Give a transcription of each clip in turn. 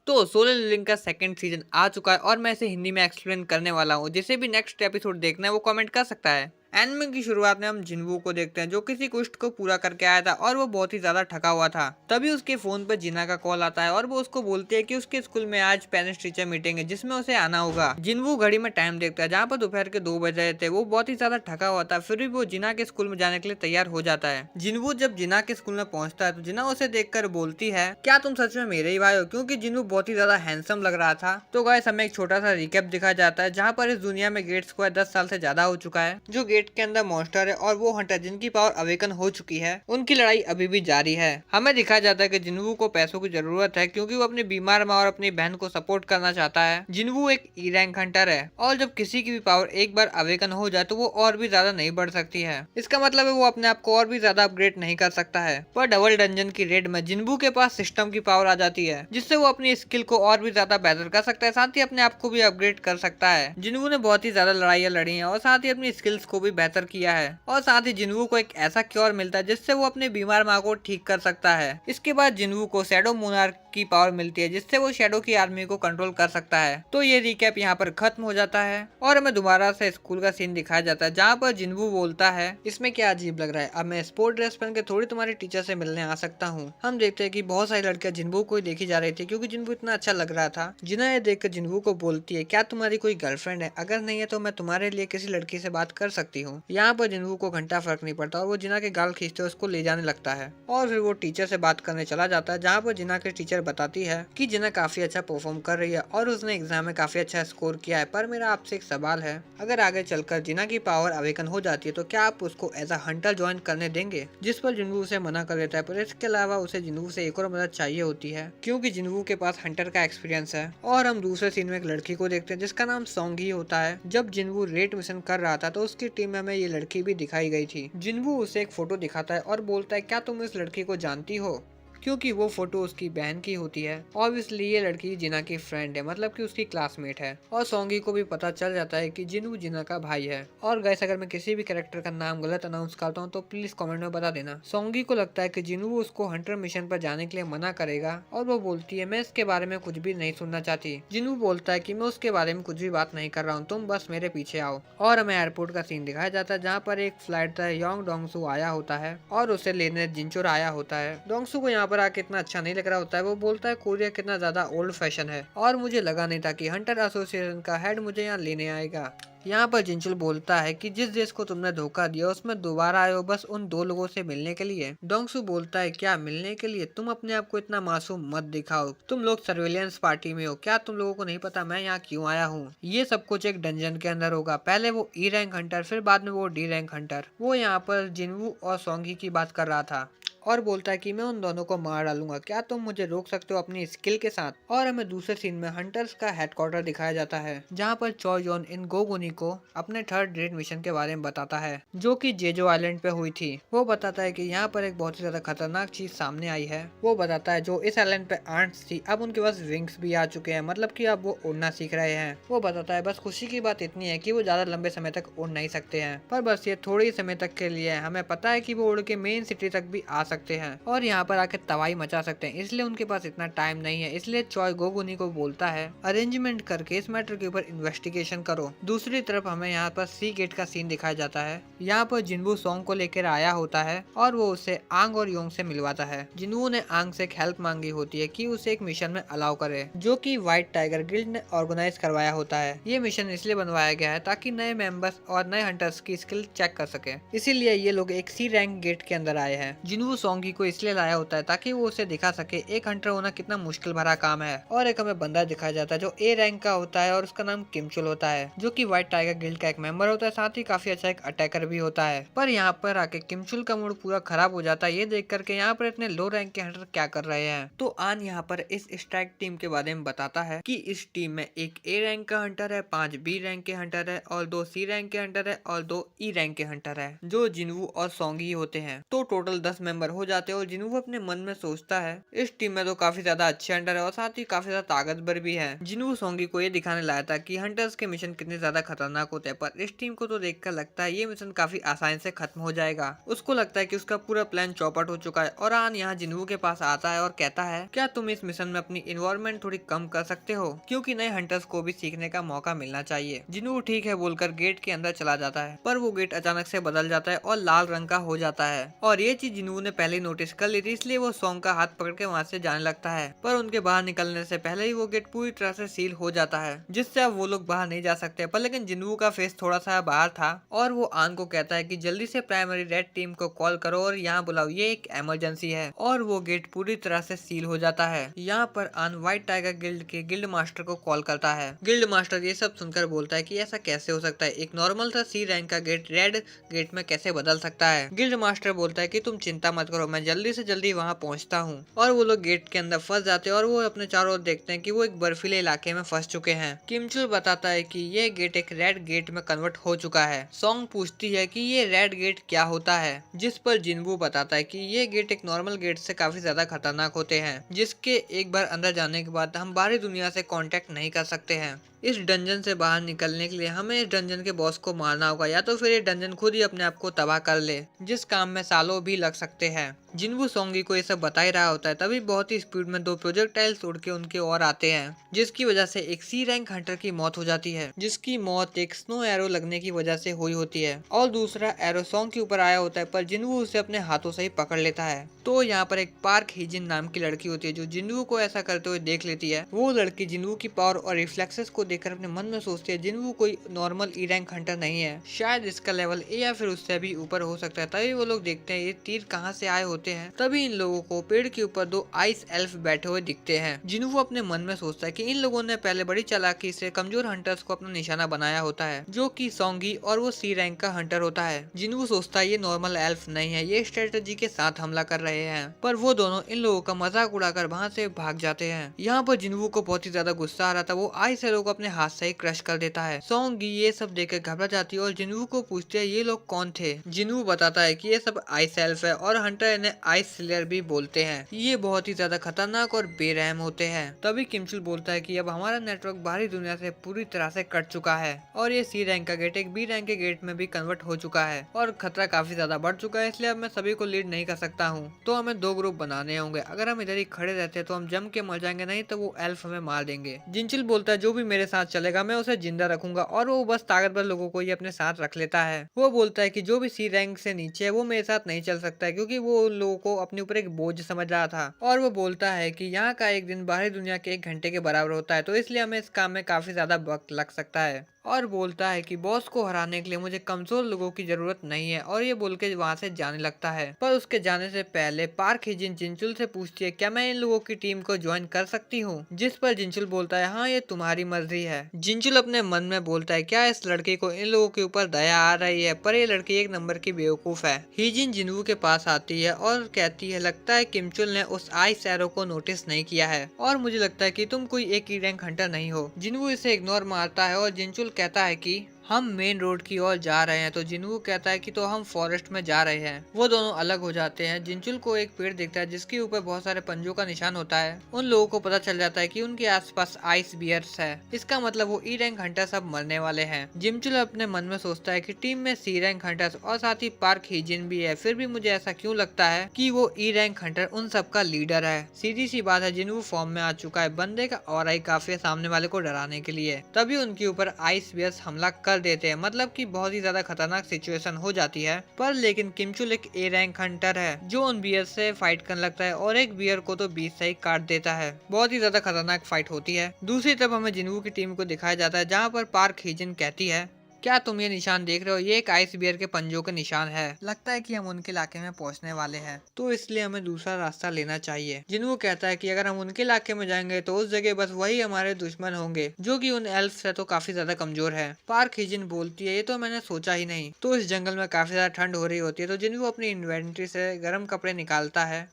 तो solo levelling का second season आ चुका है और मैं इसे हिंदी में एक्सप्लेन करने वाला हूँ। जिसे भी नेक्स्ट एपिसोड देखना है वो कमेंट कर सकता है। एनिमे की शुरुआत में हम जिनवू को देखते हैं जो किसी क्वेस्ट को पूरा करके आया था और वो बहुत ही ज्यादा थका हुआ था। तभी उसके फोन पर जिना का कॉल आता है और वो उसको बोलती है कि उसके स्कूल में आज पेरेंट्स टीचर मीटिंग है जिसमें उसे आना होगा। जिनवू घड़ी में टाइम देखता है जहाँ पर दोपहर के 2 बज रहे थे। वो बहुत ही ज्यादा थका हुआ था, फिर भी वो जिना के स्कूल में जाने के लिए तैयार हो जाता है। जिनवू जब जिना के स्कूल में पहुंचता है तो जिना उसे देखकर बोलती है, क्या तुम सच में मेरे ही भाई हो? क्योंकि जिनवू बहुत ही ज्यादा हैंडसम लग रहा था। तो गाइस हमें एक छोटा सा रिकैप दिखाया जाता है जहाँ पर इस दुनिया में गेट स्क्वायर 10 साल से ज्यादा हो चुका है। जो गेट के अंदर मॉन्स्टर है और वो हंटर जिनकी पावर अवेकन हो चुकी है, उनकी लड़ाई अभी भी जारी है। हमें दिखाया जाता है कि जिनवू को पैसों की जरूरत है क्योंकि वो अपनी बीमार माँ और अपनी बहन को सपोर्ट करना चाहता है। जिनवू एक ई रैंक हंटर है और जब किसी की भी पावर एक बार अवेकन हो जाए तो वो और भी ज्यादा नहीं बढ़ सकती है। इसका मतलब है वो अपने आप को और भी ज्यादा अपग्रेड नहीं कर सकता है। पर डबल डंजन की रेड में जिनवू के पास सिस्टम की पावर आ जाती है जिससे वो अपनी स्किल को और भी ज्यादा बेहतर कर सकता है, साथ ही अपने आप को भी अपग्रेड कर सकता है। जिनवू ने बहुत ही ज्यादा लड़ाइयाँ लड़ी हैं और साथ ही अपनी स्किल्स को भी बेहतर किया है और साथ ही जिनवू को एक ऐसा क्योर मिलता है जिससे वो अपने बीमार माँ को ठीक कर सकता है। इसके बाद जिनवू को शैडो मोनार्क की पावर मिलती है जिससे वो शैडो की आर्मी को कंट्रोल कर सकता है। तो ये रिकैप यहाँ पर खत्म हो जाता है और हमें दोबारा से स्कूल का सीन दिखाया जाता है जहाँ पर जिनवू बोलता है, इसमें क्या अजीब लग रहा है, अब मैं स्पोर्ट ड्रेस पहन के थोड़ी तुम्हारे टीचर से मिलने आ सकता हूँ। हम देखते हैं कि बहुत सारी लड़कियां जिनवू को देखी जा रही थी क्योंकि जिनवू इतना अच्छा लग रहा था। जिना ये देखकर जिनवू को बोलती है, क्या तुम्हारी कोई गर्लफ्रेंड है? अगर नहीं है तो मैं तुम्हारे लिए किसी लड़की से बात कर सकती हूँ। यहाँ पर जिनवू को घंटा फर्क नहीं पड़ता और वो जिना के गाल खींचते उसको ले जाने लगता है और फिर वो टीचर से बात करने चला जाता है जहाँ पर जिना के टीचर बताती है कि जिना काफी अच्छा परफॉर्म कर रही है और उसने एग्जाम में काफी अच्छा स्कोर किया है। पर मेरा आपसे एक सवाल है, अगर आगे चलकर जिना की पावर अवेकन हो जाती है तो क्या आप उसको एज अ हंटर ज्वाइन करने देंगे? जिस पर जिनवू उसे मना कर देता है, पर इसके अलावा उसे जिनवू से एक और मदद चाहिए होती है क्योंकि जिनवू के पास हंटर का एक्सपीरियंस है। और हम दूसरे सीन में एक लड़की को देखते हैं जिसका नाम सोंगी होता है। जब जिनवू रेड मिशन कर रहा था तो उसकी टीम में हमें ये लड़की भी दिखाई गई थी। जिनवू उसे एक फोटो दिखाता है और बोलता है, क्या तुम इस लड़की को जानती हो? क्योंकि वो फोटो उसकी बहन की होती है। ऑब्वियसली ये लड़की जिना की फ्रेंड है, मतलब कि उसकी क्लासमेट है। और सोंगी को भी पता चल जाता है कि जिनवू जिना का भाई है। और गाइस अगर मैं किसी भी कैरेक्टर का नाम गलत अनाउंस करता हूँ तो प्लीज कमेंट में बता देना। सोंगी को लगता है कि जिनवू उसको हंटर मिशन पर जाने के लिए मना करेगा और वो बोलती है, मैं इसके बारे में कुछ भी नहीं सुनना चाहती। जिनवू बोलता है कि मैं उसके बारे में कुछ भी बात नहीं कर रहा हूँ, तुम बस मेरे पीछे आओ। और हमें एयरपोर्ट का सीन दिखाया जाता है जहाँ पर एक फ्लाइट योंग डोंगसू आया होता है और उसे लेने जिंचोर आया होता है। डोंगसू को यहाँ पर आके इतना अच्छा नहीं लग रहा होता है। वो बोलता है, कोरिया कितना ज्यादा ओल्ड फैशन है और मुझे लगा नहीं था कि हंटर एसोसिएशन का हेड मुझे यहाँ लेने आएगा। यहाँ पर जिंचुल बोलता है कि जिस देश को तुमने धोखा दिया उसमें दोबारा आए हो बस उन 2 लोगों से मिलने के लिए। डोंगसू बोलता है, क्या मिलने के लिए? तुम अपने आप को इतना मासूम मत दिखाओ, तुम लोग सर्वेलेंस पार्टी में हो। क्या तुम लोगों को नहीं पता मैं यहाँ क्यों आया हूँ? ये सब कुछ एक डंजन के अंदर होगा। पहले वो ई रैंक हंटर, फिर बाद में वो डी रैंक हंटर। वो यहाँ पर जिनवू और सोंगी की बात कर रहा था और बोलता है कि मैं उन दोनों को मार डालूंगा, क्या तुम मुझे रोक सकते हो अपनी स्किल के साथ? और हमें दूसरे सीन में हंटर्स का हेडक्वार्टर दिखाया जाता है जहाँ पर चॉय जॉन इन गोगुनी को अपने थर्ड ग्रेड मिशन के बारे में बताता है जो कि जेजो आइलैंड पे हुई थी। वो बताता है कि यहाँ पर एक बहुत ही ज्यादा खतरनाक चीज सामने आई है। वो बताता है जो इस आइलैंड पे आंट्स थी अब उनके पास विंग्स भी आ चुके हैं, मतलब कि अब वो उड़ना सीख रहे हैं। वो बताता है बस खुशी की बात इतनी है कि वो ज्यादा लंबे समय तक उड़ नहीं सकते हैं, पर बस ये थोड़ी समय तक के लिए है। हमें पता है कि वो उड़ के मेन सिटी तक भी आ सकते हैं और यहाँ पर आके तबाही मचा सकते हैं, इसलिए उनके पास इतना टाइम नहीं है। इसलिए चॉय गोगुनी को बोलता है, अरेंजमेंट करके इस मैटर के ऊपर इन्वेस्टिगेशन करो। दूसरी तरफ हमें यहाँ पर सी गेट का सीन दिखाया जाता है। यहाँ पर जिनवू सोंग को लेकर आया होता है और वो उसे आंग और योंग से मिलवाता है। जिनवू ने आंग से एक हेल्प मांगी होती है कि उसे एक मिशन में अलाउ करे जो कि व्हाइट टाइगर गिल्ड ने ऑर्गेनाइज करवाया होता है। ये मिशन इसलिए बनवाया गया है ताकि नए मेंबर्स और नए हंटर्स की स्किल चेक कर सके, इसीलिए ये लोग एक सी रैंक गेट के अंदर आए हैं। जिनवू सोंगी को इसलिए लाया होता है ताकि वो उसे दिखा सके एक हंटर होना कितना मुश्किल भरा काम है। और एक हमें बंदा दिखाया जाता है जो ए रैंक का होता है और उसका नाम किमचुल होता है जो कि व्हाइट टाइगर गिल्ड का एक मेंबर होता है, साथ ही काफी अच्छा एक अटैकर भी होता है। पर यहाँ पर आके किमचुल का मूड पूरा खराब हो जाता है ये देख करके यहाँ पर इतने लो रैंक के हंटर क्या कर रहे हैं। तो आन यहाँ पर इस स्ट्राइक टीम के बारे में बताता है कि इस टीम में एक ए रैंक का हंटर है, 5 बी रैंक के हंटर है और 2 सी रैंक के हंटर है और 2 ई रैंक के हंटर है जो जिनवू और सोंगी होते हैं। तो टोटल 10 मेंबर मेंबर हो जाते हैं और जिन्हों अपने मन में सोचता है इस टीम में तो काफी ज्यादा अच्छे हंटर है और साथ ही काफी ज्यादा ताकतवर भी है। जिन्हों सोंगी को ये दिखाने लाया था कि हंटर्स के मिशन कितने ज्यादा खतरनाक होते हैं, पर इस टीम को तो देखकर लगता है ये मिशन काफी आसानी से खत्म हो जाएगा। उसको लगता है कि उसका पूरा प्लान चौपट हो चुका है और आन यहाँ जिन्हों के पास आता है और कहता है क्या तुम इस मिशन में अपनी इन्वायरमेंट थोड़ी कम कर सकते हो, क्योंकि नए हंटर्स को भी सीखने का मौका मिलना चाहिए। जिन्हों ठीक है बोलकर गेट के अंदर चला जाता है, पर वो गेट अचानक से बदल जाता है और लाल रंग का हो जाता है और ये चीज जिन्हों ने पहले नोटिस कर ली थी, इसलिए वो सॉन्ग का हाथ पकड़ के वहाँ से जाने लगता है। पर उनके बाहर निकलने से पहले ही वो गेट पूरी तरह से सील हो जाता है, जिससे अब वो लोग बाहर नहीं जा सकते। पर लेकिन जिन्हों का फेस थोड़ा सा बाहर था और वो आन को कहता है कि जल्दी से प्राइमरी रेड टीम को कॉल करो और यहाँ बुलाओ, ये एक इमरजेंसी है। और वो गेट पूरी तरह से सील हो जाता है। यहाँ पर आन व्हाइट टाइगर गिल्ड के गिल्ड मास्टर को कॉल करता है। गिल्ड मास्टर ये सब सुनकर बोलता है कि ऐसा कैसे हो सकता है, एक नॉर्मल सा सी रैंक का गेट रेड गेट में कैसे बदल सकता है। गिल्ड मास्टर बोलता है कि तुम चिंता मत करो, मैं जल्दी से जल्दी वहाँ पहुँचता हूँ। और वो लोग गेट के अंदर फंस जाते हैं और वो अपने चारों ओर देखते हैं कि वो एक बर्फीले इलाके में फंस चुके हैं। किमचुल बताता है कि ये गेट एक रेड गेट में कन्वर्ट हो चुका है। सॉन्ग पूछती है कि ये रेड गेट क्या होता है, जिस पर जिन्वू बताता है कि ये गेट एक नॉर्मल गेट से काफी ज्यादा खतरनाक होते हैं, जिसके एक बार अंदर जाने के बाद हम बाहरी दुनिया से कांटेक्ट नहीं कर सकते हैं। इस डंजन से बाहर निकलने के लिए हमें इस डंजन के बॉस को मारना होगा, या तो फिर ये डंजन खुद ही अपने आप को तबाह कर ले, जिस काम में सालों भी लग सकते हैं। जिन्वू सोंगी को ये सब बता ही रहा होता है, तभी बहुत ही स्पीड में दो प्रोजेक्टाइल्स उड़ के उनके ओर आते हैं, जिसकी वजह से एक सी रैंक हंटर की मौत हो जाती है, जिसकी मौत एक स्नो एरो लगने की वजह से हुई होती है। और दूसरा एरो सॉन्ग के ऊपर आया होता है, पर जिन्वू उसे अपने हाथों से ही पकड़ लेता है। तो यहाँ पर एक पार्क हिजिन नाम की लड़की होती है जो जिन्वू को ऐसा करते हुए देख लेती है। वो लड़की जिन्वू की पावर और रिफ्लेक्सेस को देखकर अपने मन में सोचती है जिन्वू कोई नॉर्मल ई रैंक हंटर नहीं है, शायद इसका लेवल ए या फिर उससे भी ऊपर हो सकता है। तभी वो लोग देखते हैं ये तीर कहाँ से आए होते हैं। तभी इन लोगों को पेड़ के ऊपर दो आइस एल्फ बैठे हुए दिखते हैं। जिन्वू अपने मन में सोचता है कि इन लोगों ने पहले बड़ी चालाकी से कमजोर हंटर्स को अपना निशाना बनाया होता है, जो कि सोंगी और वो सी रैंक का हंटर होता है। जिन्वू सोचता है ये नॉर्मल एल्फ नहीं है, ये स्ट्रेटेजी के साथ हमला कर रहे हैं। पर वो दोनों इन लोगों का मजाक उड़ाकर वहाँ से भाग जाते हैं। यहाँ पर जिन्वू को बहुत ही ज्यादा गुस्सा आ रहा था, वो आइस एरो को अपने हाथ से ही क्रश कर देता है। सोंगी ये सब देखकर घबरा जाती है और जिन्वू को पूछती है ये लोग कौन थे। जिन्वू बताता है कि ये सब आइस एल्फ है और हंटर इन्हें आइस स्लेयर भी बोलते हैं। ये बहुत ही ज्यादा खतरनाक और बेरहम होते हैं। तभी किमचुल बोलता है कि अब हमारा नेटवर्क बाहरी दुनिया से पूरी तरह से कट चुका है और ये सी रैंक का गेट एक बी रैंक के गेट में भी कन्वर्ट हो चुका है और खतरा काफी ज्यादा बढ़ चुका है, इसलिए अब मैं सभी को लीड नहीं कर सकता हूँ। तो हमें दो ग्रुप बनाने होंगे, अगर हम इधर ही खड़े रहते हैं तो हम जम के मर जाएंगे, नहीं तो वो एल्फ हमें मार देंगे। जिंचिल बोलता है जो भी मेरे साथ चलेगा मैं उसे जिंदा रखूंगा और वो बस ताकतवर लोगों को ही अपने साथ रख लेता है। वो बोलता है कि जो भी सी रैंक से नीचे है वो मेरे साथ नहीं चल सकता है, क्योंकि वो उन लोगों को अपने ऊपर एक बोझ समझ रहा था। और वो बोलता है कि यहाँ का एक दिन बाहरी दुनिया के 1 घंटे के बराबर होता है, तो इसलिए हमें इस काम में काफी ज्यादा वक्त लग सकता है। और बोलता है कि बॉस को हराने के लिए मुझे कमजोर लोगों की जरूरत नहीं है, और ये बोल के वहाँ से जाने लगता है। पर उसके जाने से पहले पार्क हिजिन जिंचुल से पूछती है क्या मैं इन लोगों की टीम को ज्वाइन कर सकती हूँ, जिस पर जिंचुल बोलता है हाँ ये तुम्हारी मर्जी है। जिंचुल अपने मन में बोलता है क्या इस लड़के को इन लोगों के ऊपर दया आ रही है, पर ये लड़की एक नंबर की बेवकूफ है। हिजिन जिन्वू के पास आती है और कहती है लगता है किमचुल ने उस आइस एरो को नोटिस नहीं किया है और मुझे लगता है कि तुम कोई एक ही रैंक हंटर नहीं हो। जिन्वू इसे इग्नोर मारता है और जिंचुल कहता है कि हम मेन रोड की ओर जा रहे हैं, तो जिन्वू कहता है कि तो हम फॉरेस्ट में जा रहे हैं। वो दोनों अलग हो जाते हैं। जिंचुल को एक पेड़ दिखता है जिसके ऊपर बहुत सारे पंजों का निशान होता है। उन लोगों को पता चल जाता है कि उनके आसपास आइस बियर्स है, इसका मतलब वो ई रैंक हंटर सब मरने वाले हैं। जिंचुल अपने मन में सोचता है कि टीम में सी रैंक हंटर्स और साथ ही पार्क हिजिन भी है, फिर भी मुझे ऐसा क्यों लगता है कि वो ई रैंक हंटर उन सब का लीडर है। सीधी सी बात है जिन्वू फॉर्म में आ चुका है, बंदे का और आई काफी है सामने वाले को डराने के लिए। तभी उनके ऊपर आइस बियर्स हमला कर देते हैं, मतलब कि बहुत ही ज्यादा खतरनाक सिचुएशन हो जाती है। पर लेकिन किमचुल एक ए रैंक हंटर है जो उन बियर से फाइट करने लगता है और एक बियर को तो बीच से ही काट देता है। बहुत ही ज्यादा खतरनाक फाइट होती है। दूसरी तरफ हमें जिन्वू की टीम को दिखाया जाता है जहाँ पर पार्क हिजिन कहती है क्या तुम ये निशान देख रहे हो, ये एक आइस बियर के पंजों के निशान है, लगता है कि हम उनके इलाके में पहुंचने वाले हैं, तो इसलिए हमें दूसरा रास्ता लेना चाहिए। जिन्वू कहता है कि अगर हम उनके इलाके में जाएंगे तो उस जगह बस वही हमारे दुश्मन होंगे जो कि उन एल्फ से तो काफी ज्यादा कमजोर है। पार्क हिजिन बोलती है ये तो मैंने सोचा ही नहीं। तो इस जंगल में काफी ज्यादा ठंड हो रही होती है, तो जिन्वू अपनी इन्वेंट्री से गर्म कपड़े निकालता है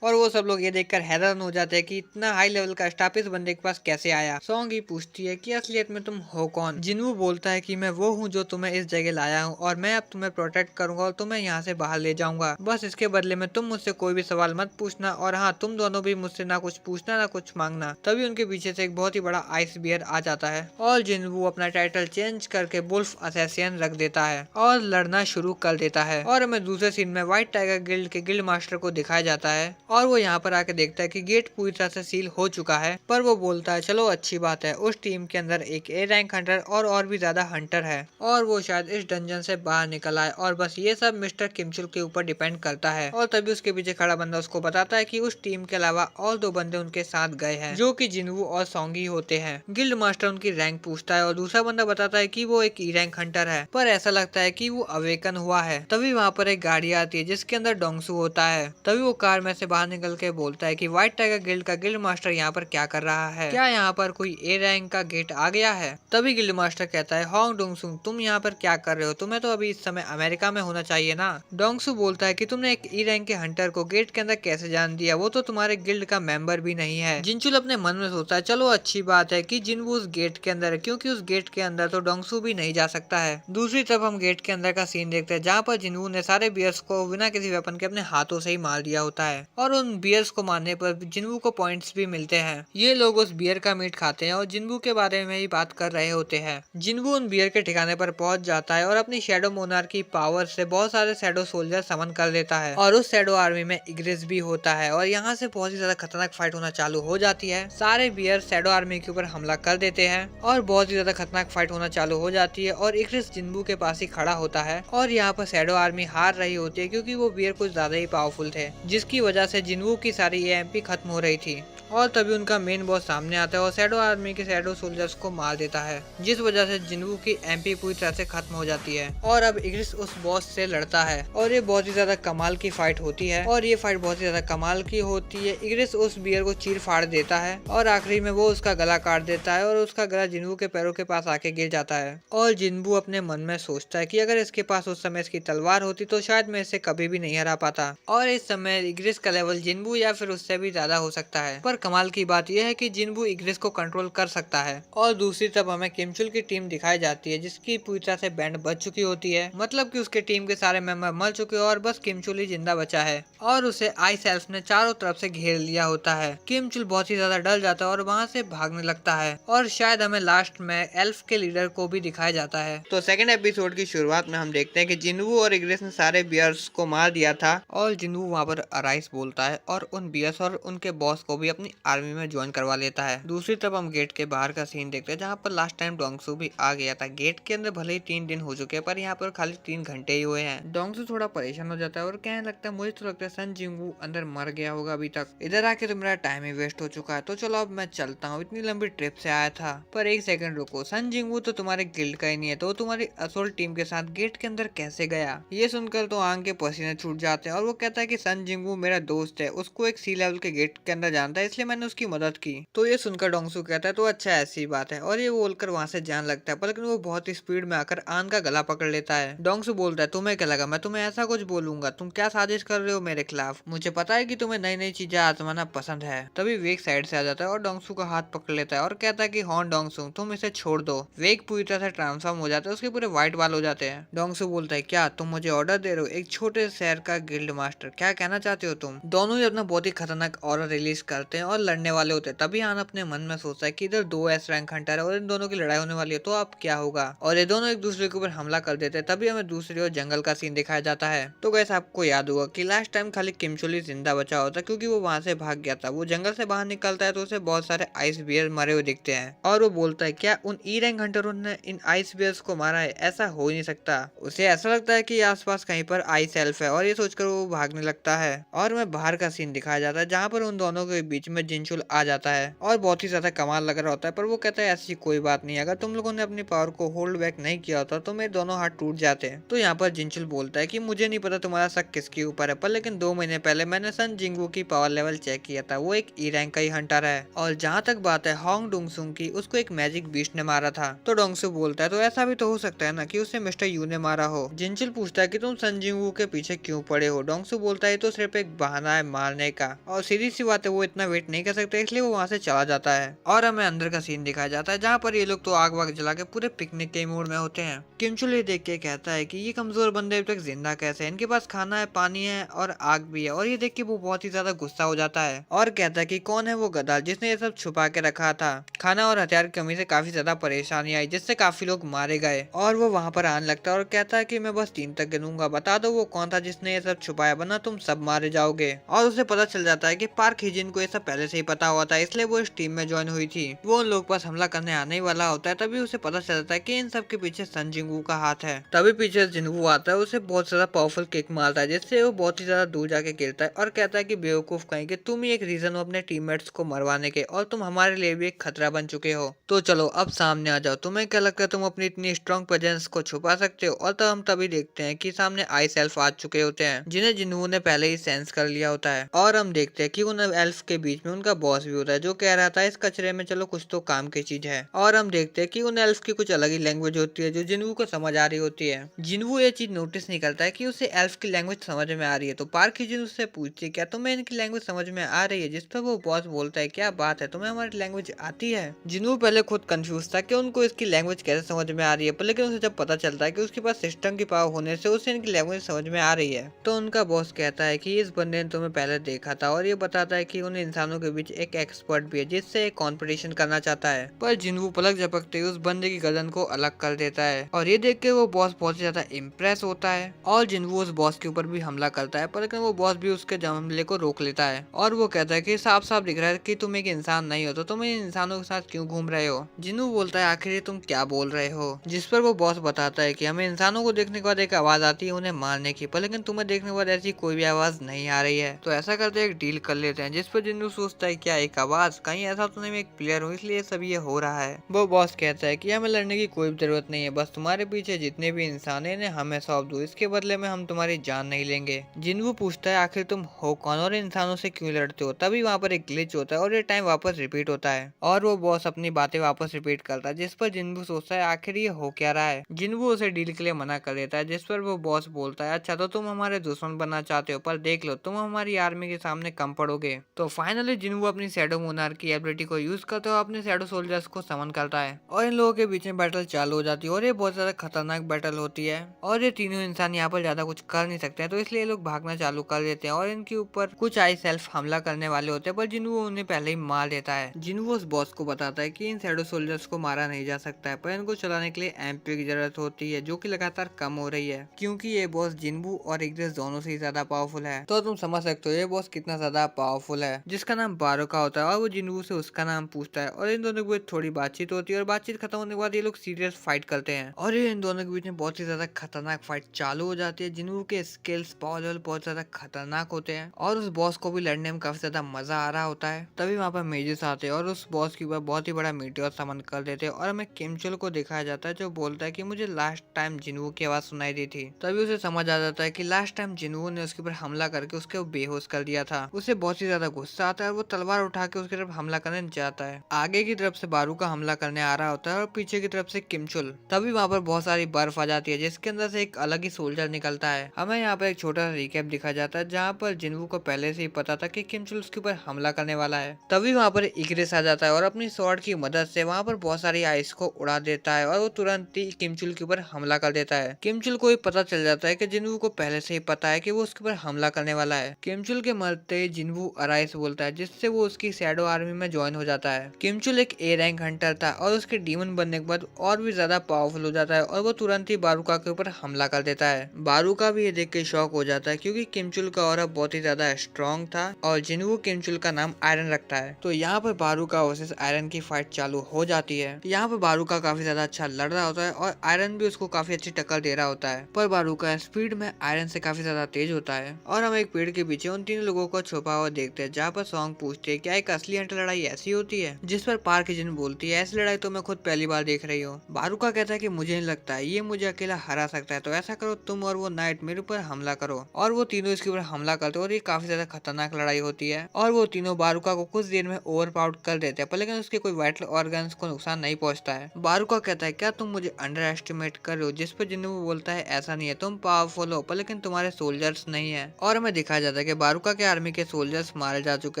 और वो सब लोग ये देखकर हैरान हो जाते हैं कि इतना हाई लेवल का स्टाफ इस बंदे के पास कैसे आया। सोंगी पूछती है कि असलियत में तुम हो कौन। जिनवू बोलता है कि मैं वो हूँ जो तुम्हें इस जगह लाया हूँ और मैं अब तुम्हें प्रोटेक्ट करूंगा और तुम्हें यहाँ से बाहर ले जाऊंगा। बस इसके बदले में तुम मुझसे कोई भी सवाल मत पूछना और हाँ, तुम दोनों भी मुझसे ना कुछ पूछना ना कुछ मांगना। तभी उनके पीछे से एक बहुत ही बड़ा आइस बियर आ जाता है और जिनवू अपना टाइटल चेंज करके वुल्फ असैसिन रख देता है और लड़ना शुरू कर देता है। और हमें दूसरे सीन में व्हाइट टाइगर गिल्ड के गिल्ड मास्टर को दिखाया जाता है और वो यहाँ पर आके देखता है कि गेट पूरी तरह से सील हो चुका है। पर वो बोलता है चलो अच्छी बात है, उस टीम के अंदर एक ए रैंक हंटर और भी ज्यादा हंटर है और वो शायद इस डंजन से बाहर निकल आए और बस ये सब मिस्टर किमचुल के ऊपर डिपेंड करता है। और तभी उसके पीछे खड़ा बंदा उसको बताता है कि उस टीम के अलावा और 2 बंदे उनके साथ गए हैं जो कि जिनवू और सोंगी होते हैं। गिल्ड मास्टर उनकी रैंक पूछता है और दूसरा बंदा बताता है कि वो एक ई रैंक हंटर है, पर ऐसा लगता है कि वो अवेकन हुआ है। तभी वहाँ पर एक गाड़ी आती है जिसके अंदर डोंगसू होता है। तभी वो कार में से बाहर निकल के बोलता है कि व्हाइट टाइगर गिल्ड का गिल्ड मास्टर यहाँ पर क्या कर रहा है, क्या यहाँ पर कोई ए रैंक का गेट आ गया है। तभी गिल्ड मास्टर कहता है होंग डोंगसू, तुम यहाँ पर क्या कर रहे हो, तुम्हें तो अभी इस समय अमेरिका में होना चाहिए ना। डोंगसू बोलता है कि तुमने एक ई रैंक के हंटर को गेट के अंदर कैसे जान दिया, वो तो तुम्हारे गिल्ड का मेंबर भी नहीं है। जिनचुल अपने मन में सोचता है चलो अच्छी बात है कि जिनवू उस गेट के अंदर है, क्योंकि उस गेट के अंदर तो डोंगसू भी नहीं जा सकता है। दूसरी तरफ हम गेट के अंदर का सीन देखते हैं जहाँ पर जिनवू ने सारे बियर्स को बिना किसी वेपन के अपने हाथों से ही मार दिया होता है और उन बियर्स को मारने पर जिनवू को पॉइंट्स भी मिलते हैं। ये लोग उस बियर का मीट खाते हैं और जिनवू के बारे में ही बात कर रहे होते हैं। जिनवू उन बियर के ठिकाने पर पहुंच जाता है और अपनी शैडो मोनार्क की पावर से बहुत सारे शैडो सोल्जर समन कर लेता है और उस शैडो आर्मी में इग्रिस भी होता है और यहाँ से बहुत ही ज्यादा खतरनाक फाइट होना चालू हो जाती है। सारे बियर शैडो आर्मी के ऊपर हमला कर देते हैं और बहुत ही ज्यादा खतरनाक फाइट होना चालू हो जाती है और इग्रिस जिनवू के पास ही खड़ा होता है और यहाँ पर शैडो आर्मी हार रही होती है क्योंकि वो बियर कुछ ज्यादा ही पावरफुल थे, जिसकी वजह से जिनवू की सारी एएमपी खत्म हो रही थी। और तभी उनका मेन बॉस सामने आता है और शैडो आर्मी के शैडो सोल्जर्स को मार देता है, जिस वजह से जिनवू की एमपी पूरी तरह से खत्म हो जाती है और अब इग्रिस उस बॉस से लड़ता है और ये बहुत ही ज्यादा कमाल की फाइट होती है और ये फाइट बहुत ही ज्यादा कमाल की होती है। इग्रिस उस बियर को चीर फाड़ देता है और आखिरी में वो उसका गला काट देता है और उसका गला जिनवू के पैरों के पास आके गिर जाता है और जिनवू अपने मन में सोचता है कि अगर इसके पास उस समय इसकी तलवार होती तो शायद मैं इसे कभी भी नहीं हरा पाता। और इस समय इग्रिस का लेवल जिनवू या फिर उससे भी ज्यादा हो सकता है, पर कमाल की बात यह है कि जिनवू इग्रिस को कंट्रोल कर सकता है। और दूसरी तरफ हमें किमचुल की टीम दिखाई जाती है जिसकी पूरी तरह से बैंड बच चुकी होती है, मतलब कि उसके टीम के सारे मेंबर मर चुके हैं और बस किमचुल ही जिंदा बचा है और उसे आइस एल्फ ने चारों तरफ से घेर लिया होता है। किमचुल बहुत ही ज्यादा डर जाता है और वहाँ से भागने लगता है और शायद हमें लास्ट में एल्फ के लीडर को भी दिखाया जाता है। तो सेकंड एपिसोड की शुरुआत में हम देखते हैं कि जिनवू और इग्रिस ने सारे बियर्स को मार दिया था और जिनवू वहाँ पर अराइस बोलता है और उन बियर्स और उनके बॉस को भी अपनी आर्मी में ज्वाइन करवा लेता है। दूसरी तरफ हम गेट के बाहर का सीन देखते हैं जहाँ पर लास्ट टाइम डोंगसू भी आ गया था। गेट के अंदर भले ही 3 दिन हो चुके हैं पर यहाँ पर खाली 3 घंटे ही हुए हैं। डोंगसू थोड़ा परेशान हो जाता है और कहने लगता है मुझे तो लगता है सन जिंगू अंदर मर गया होगा अभी तक, इधर आके तो मेरा टाइम ही वेस्ट हो चुका है, तो चलो अब मैं चलता हूँ, इतनी लंबी ट्रिप से आया था। पर एक सेकंड रुको, सन जिंगू तो तुम्हारे गिल्ड का ही नहीं है, तो तुम्हारी असोल्ट टीम के साथ गेट के अंदर कैसे गया। ये सुनकर तो आंख के पसीने छूट जाते हैं और वो कहता है कि सन जिंगू मेरा दोस्त है, उसको एक सी लेवल के गेट के अंदर जानता है इसलिए मैंने उसकी मदद की। तो ये सुनकर डोंगसू कहता है तो अच्छा ऐसी बात है और ये बोलकर वहाँ से जान लगता है, पर लेकिन वो बहुत ही स्पीड में आकर आन का गला पकड़ लेता है। डोंगसू बोलता है तुम्हें क्या लगा मैं तुम्हें ऐसा कुछ बोलूंगा, तुम क्या साजिश कर रहे हो मेरे खिलाफ, मुझे पता है कि तुम्हें नई नई चीजें आजमाना पसंद है। तभी वेग साइड से आ जाता है और डोंगसू का हाथ पकड़ लेता है और कहता है कि हाँ डोंगसू तुम इसे छोड़ दो। वेग पूरी तरह से ट्रांसफॉर्म हो जाता है, उसके पूरे व्हाइट बाल हो जाते हैं। डोंगसू बोलता है क्या तुम मुझे ऑर्डर दे रहे हो, एक छोटे शहर का गिल्ड मास्टर, क्या कहना चाहते हो तुम। दोनों ही अपना बहुत ही खतरनाक ऑर्डर रिलीज करते हैं और लड़ने वाले होते हैं। तभी आन अपने मन में सोचता है कि इधर 2 एस रैंक हंटर है और इन दोनों की लड़ाई होने वाली है, तो अब क्या होगा, और ये दोनों एक दूसरे के ऊपर हमला कर देते हैं। तभी हमें दूसरी ओर जंगल का सीन दिखाया जाता है। तो गैस आपको याद होगा कि लास्ट टाइम खाली किमचुल ही जिंदा बचा होता क्योंकि वो वहां से भाग गया था। वो जंगल से बाहर निकलता है तो उसे बहुत सारे आइस बियर मरे हुए दिखते हैं और वो बोलता है क्या उन ई रैंक हंटरों ने इन आइस बियर्स को मारा है, ऐसा हो ही नहीं सकता। उसे ऐसा लगता है कि आसपास कहीं पर आइस एल्फ है और ये सोचकर वो भागने लगता है और हमें बाहर का सीन दिखाया जाता है जहाँ पर उन दोनों के बीच में जिनचुल आ जाता है और बहुत ही ज्यादा कमाल लग रहा होता है, पर वो कहता है ऐसी कोई बात नहीं, अगर तुम लोगों ने अपनी पावर को होल्ड बैक नहीं किया होता तो मेरे दोनों हाथ टूट जाते हैं। तो यहाँ पर जिनचुल बोलता है कि मुझे नहीं पता तुम्हारा शक किसके ऊपर है, पर लेकिन 2 महीने पहले मैंने सन जिंगवू की पावर लेवल चेक किया था, वो एक ई रैंक का ही हंटर है। और जहाँ तक बात है होंग डोंगसुंग की, उसको एक मैजिक बीस्ट ने मारा था। तो डोंगसू बोलता है तो ऐसा भी तो हो सकता है ना कि उसे मिस्टर यू ने मारा हो। जिनचुल पूछता है कि तुम सन जिंगवू के पीछे क्यों पड़े हो। डोंगसू बोलता है तो सिर्फ एक बहाना है मारने का, और सीधी सी बात है वो इतना वेट नहीं कर सकते, इसलिए वो वहाँ से चला जाता है। और हमें अंदर का सीन दिखाया जाता है जहाँ पर ये लोग तो आग वाग जला के पूरे पिकनिक के मूड में होते हैं। किमचुल ये देख के कहता है कि ये कमजोर बंदे अभी तक जिंदा कैसे हैं, इनके पास खाना है, पानी है और आग भी है। और ये देख के वो बहुत ही ज्यादा गुस्सा हो जाता है और कहता है कि कौन है वो गधा जिसने ये सब छुपा के रखा था। खाना और हथियार की कमी से काफी ज्यादा परेशानी आई, जिससे काफी लोग मारे गए। और वो वहाँ पर आने लगता है और कहता है कि मैं बस 3 तक गिनूंगा, बता दो वो कौन था जिसने ये सब छुपाया, वरना तुम सब मारे जाओगे। और उसे पता चल जाता है कि पार्क हिजिन को ये सब पहले से ही पता हुआ था, इसलिए वो इस टीम में ज्वाइन हुई थी। वो उन लोग पास हमला करने आने ही वाला होता है, तभी उसे पता चल जाता है कि इन सब के पीछे सन जिंगवू का हाथ है। तभी पीछे जिंगवू आता है, उसे बहुत ज्यादा पावरफुल किक मारता है, जिससे वो बहुत ही ज्यादा दूर जाके गिरता है और कहता है कि बेवकूफ कहीं कि तुम ही एक रीजन हो अपने टीममेट्स को मरवाने के, और तुम हमारे लिए भी एक खतरा बन चुके हो। तो चलो अब सामने आ जाओ, तुम्हें क्या लगता है तुम अपनी इतनी स्ट्रॉन्ग प्रेजेंस को छुपा सकते हो। और तब हम तभी देखते हैं कि सामने आइस एल्फ आ चुके होते हैं, जिन्हें जिन्हों ने पहले ही सेंस कर लिया होता है। और हम देखते हैं कि उन एल्फ के बीच में उनका बॉस भी होता है, जो कह रहा था इस कचरे में चलो कुछ तो काम की चीज है। और हम देखते हैं कि उन एल्फ की कुछ अलग ही लैंग्वेज होती है जो जिन्वू को समझ आ रही होती है। जिन्वू ये चीज नोटिस नहीं करता है कि उसे एल्फ की लैंग्वेज समझ में आ रही है। तो पार्क हिजिन उससे पूछती है क्या तुम्हें इनकी लैंग्वेज समझ में आ रही है, जिस पर वो बॉस बोलता है क्या बात है तुम्हें हमारी लैंग्वेज आती है। जिन्वू पहले खुद कंफ्यूज था कि उनको इसकी लैंग्वेज कैसे समझ में आ रही है, पर लेकिन उसे जब पता चलता है कि उसके पास सिस्टम की पावर होने से उसे इनकी लैंग्वेज समझ में आ रही है, तो उनका बॉस कहता है कि इस बंदे ने तुम्हें पहले देखा था, और ये बताता है कि उन इंसानों के बीच एक एक्सपर्ट भी है जिससे एक कॉम्पिटिशन करना चाहता है। पर जिन्वू पलक झपकते ही उस बंदे की गर्दन को अलग कर देता है, और ये देख के वो बॉस बहुत ज्यादा इम्प्रेस होता है। और जिन्वू उस बॉस के ऊपर भी हमला करता है, पर लेकिन वो बॉस भी उसके हमले को रोक लेता है। और वो कहता है कि साफ साफ दिख रहा है कि तुम एक इंसान नहीं हो, तो तुम इन इंसानों के साथ क्यों घूम रहे हो। जिन्वू बोलता है आखिर तुम क्या बोल रहे हो, जिस पर वो बॉस बताता है कि हमें इंसानों को देखने के बाद एक आवाज आती है उन्हें मारने की, पर लेकिन तुम्हें देखने के बाद ऐसी कोई भी आवाज नहीं आ रही है। तो ऐसा करते एक डील कर लेते हैं, जिस पर जिन्वू सोचता है क्या एक आवाज, कहीं ऐसा तो नहीं मैं एक प्लेयर हूँ इसलिए सब ये हो रहा है। वो बॉस कहता है कि हमें लड़ने की कोई जरूरत नहीं है, बस तुम्हारे पीछे जितने भी इंसान है हमें सौंप दो, इसके बदले में हम तुम्हारी जान नहीं लेंगे। जिन्वू पूछता है आखिर तुम हो कौन और इंसानों से क्यों लड़ते हो। तभी वहाँ पर एक ग्लिच होता है और ये टाइम वापस रिपीट होता है, और वो बॉस अपनी बातें वापस रिपीट करता है, जिस पर जिन्वू सोचता है आखिर ये हो क्या रहा है। जिन्वू उसे डील के लिए मना कर देता है, जिस पर वो बॉस बोलता है अच्छा तो तुम हमारे दुश्मन बनना चाहते हो, पर देख लो तुम हमारी आर्मी के सामने कम पड़ोगे। तो फाइनली जिन्वू अपनी शैडो मोनार्क की एबिलिटी को यूज करते हुए अपने शैडो सोल्जर्स को समन करता है, और इन लोगों के बीच में बैटल चालू हो जाती है, और ये बहुत ज्यादा खतरनाक बैटल होती है। और ये तीनों इंसान यहाँ पर ज्यादा कुछ कर नहीं सकते हैं, तो इसलिए लोग भागना चालू कर देते हैं, और इनके ऊपर कुछ आई सेल्फ हमला करने वाले होते हैं, पर जिन्वू उन्हें पहले ही मार देता है। जिन्वू उस बॉस को बताता है कि इन शैडो सोल्जर्स को मारा नहीं जा सकता है, पर इनको चलाने के लिए एमपी की जरूरत होती है, जो कि लगातार कम हो रही है, क्योंकि ये बॉस जिन्वू और इग्रेस दोनों से ज्यादा पावरफुल है। तो तुम समझ सकते हो ये बॉस कितना ज्यादा पावरफुल है, जिसका नाम बारोका होता है, और वो जिन्वू से उसका नाम पूछता है, और इन दोनों के बीच थोड़ी बातचीत होती है, और बातचीत खत्म होने के बाद ये लोग सीरियस फाइट करते हैं, और ये इन दोनों के बीच में बहुत ही ज्यादा खतरनाक फाइट चालू हो जाती है। जिन्वू के स्किल्स पावर लेवल बहुत ज्यादा खतरनाक होते हैं, और उस बॉस को भी लड़ने में काफी ज्यादा मजा आ रहा होता है। तभी वहाँ पर मेजिस आते हैं और उस बॉस के ऊपर बहुत ही बड़ा मीटियोर समन कर देते हैं, और हमें किमचुल को दिखाया जाता है जो बोलता है कि मुझे लास्ट टाइम जिन्वू की आवाज सुनाई दी थी। तभी उसे समझ आ जाता है कि लास्ट टाइम जिन्वू ने उसके ऊपर हमला करके उसके बेहोश कर दिया था। उसे बहुत ही ज्यादा गुस्सा आता है, वो तलवार उठा के उसकी तरफ हमला करने जाता है। आगे की तरफ से बारू का हमला करने आ रहा होता है, और पीछे की तरफ से किमचुल। तभी वहाँ पर बहुत सारी बर्फ आ जाती है, जिसके अंदर से एक अलग ही सोल्जर निकलता है। हमें यहाँ पर एक छोटा सा रिकैप दिखाया जाता है, जहाँ पर जिन्वू को पहले से ही पता था कि किमचुल उसके ऊपर हमला करने वाला है। तभी वहाँ पर इग्रेस आ जाता है, और अपनी स्वॉर्ड की मदद से वहाँ पर बहुत सारी आइस को उड़ा देता है, और वो तुरंत ही किमचुल के ऊपर हमला कर देता है। किमचुल को पता चल जाता है कि जिन्वू को पहले से ही पता है कि वो उसके ऊपर हमला करने वाला है। किमचुल के मरते ही जिन्वू अराइस बोलता है, जिससे वो उसकी शैडो आर्मी में ज्वाइन हो जाता है। किमचुल एक ए रैंक हंटर था, और उसके डीमन बनने के बाद और भी ज्यादा पावरफुल हो जाता है, और वो तुरंत ही बारूका के ऊपर हमला कर देता है। बारूका भी ये देख के शॉक हो जाता है, क्योंकि किमचुल का ऑरा बहुत ही ज्यादा स्ट्रॉन्ग था, और जिन्वू किमचुल का नाम आयरन रखता है। तो यहाँ पर बारूका वर्सेस आयरन की फाइट चालू हो जाती है। यहाँ पर बारूका काफी ज्यादा अच्छा लड़ रहा होता है, और आयरन भी उसको काफी अच्छी टक्कर दे रहा होता है, पर बारूका स्पीड में आयरन से काफी ज्यादा तेज होता है। और हम एक पेड़ के पीछे उन तीन लोगों को छुपा हुआ देखते हैं, जहाँ पर सॉन्ग पूछती है क्या एक असली अंतर लड़ाई ऐसी होती है, जिस पर पार्क जिन बोलती है ऐसी लड़ाई तो मैं खुद पहली बार देख रही हूँ। बारूका कहता है कि मुझे नहीं लगता है ये मुझे अकेला हरा सकता है, तो ऐसा करो तुम और वो नाइट मेरे ऊपर हमला करो। और वो तीनों इसके ऊपर हमला करते और ये काफी ज्यादा खतरनाक लड़ाई होती है और वो तीनों बारूका को कुछ देर में ओवर पावर कर देते हैं, पर लेकिन उसके कोई वाइटल ऑर्गन्स को नुकसान नहीं पहुंचता है। बारूका कहता है क्या तुम मुझे अंडर एस्टिमेट कर रहे हो, जिस पर जिन्नू बोलता है ऐसा नहीं है, तुम पावरफुल हो पर लेकिन तुम्हारे सोल्जर्स नहीं है। और हमें दिखाया जाता है कि बारूका के आर्मी के सोल्जर्स मारे जा चुके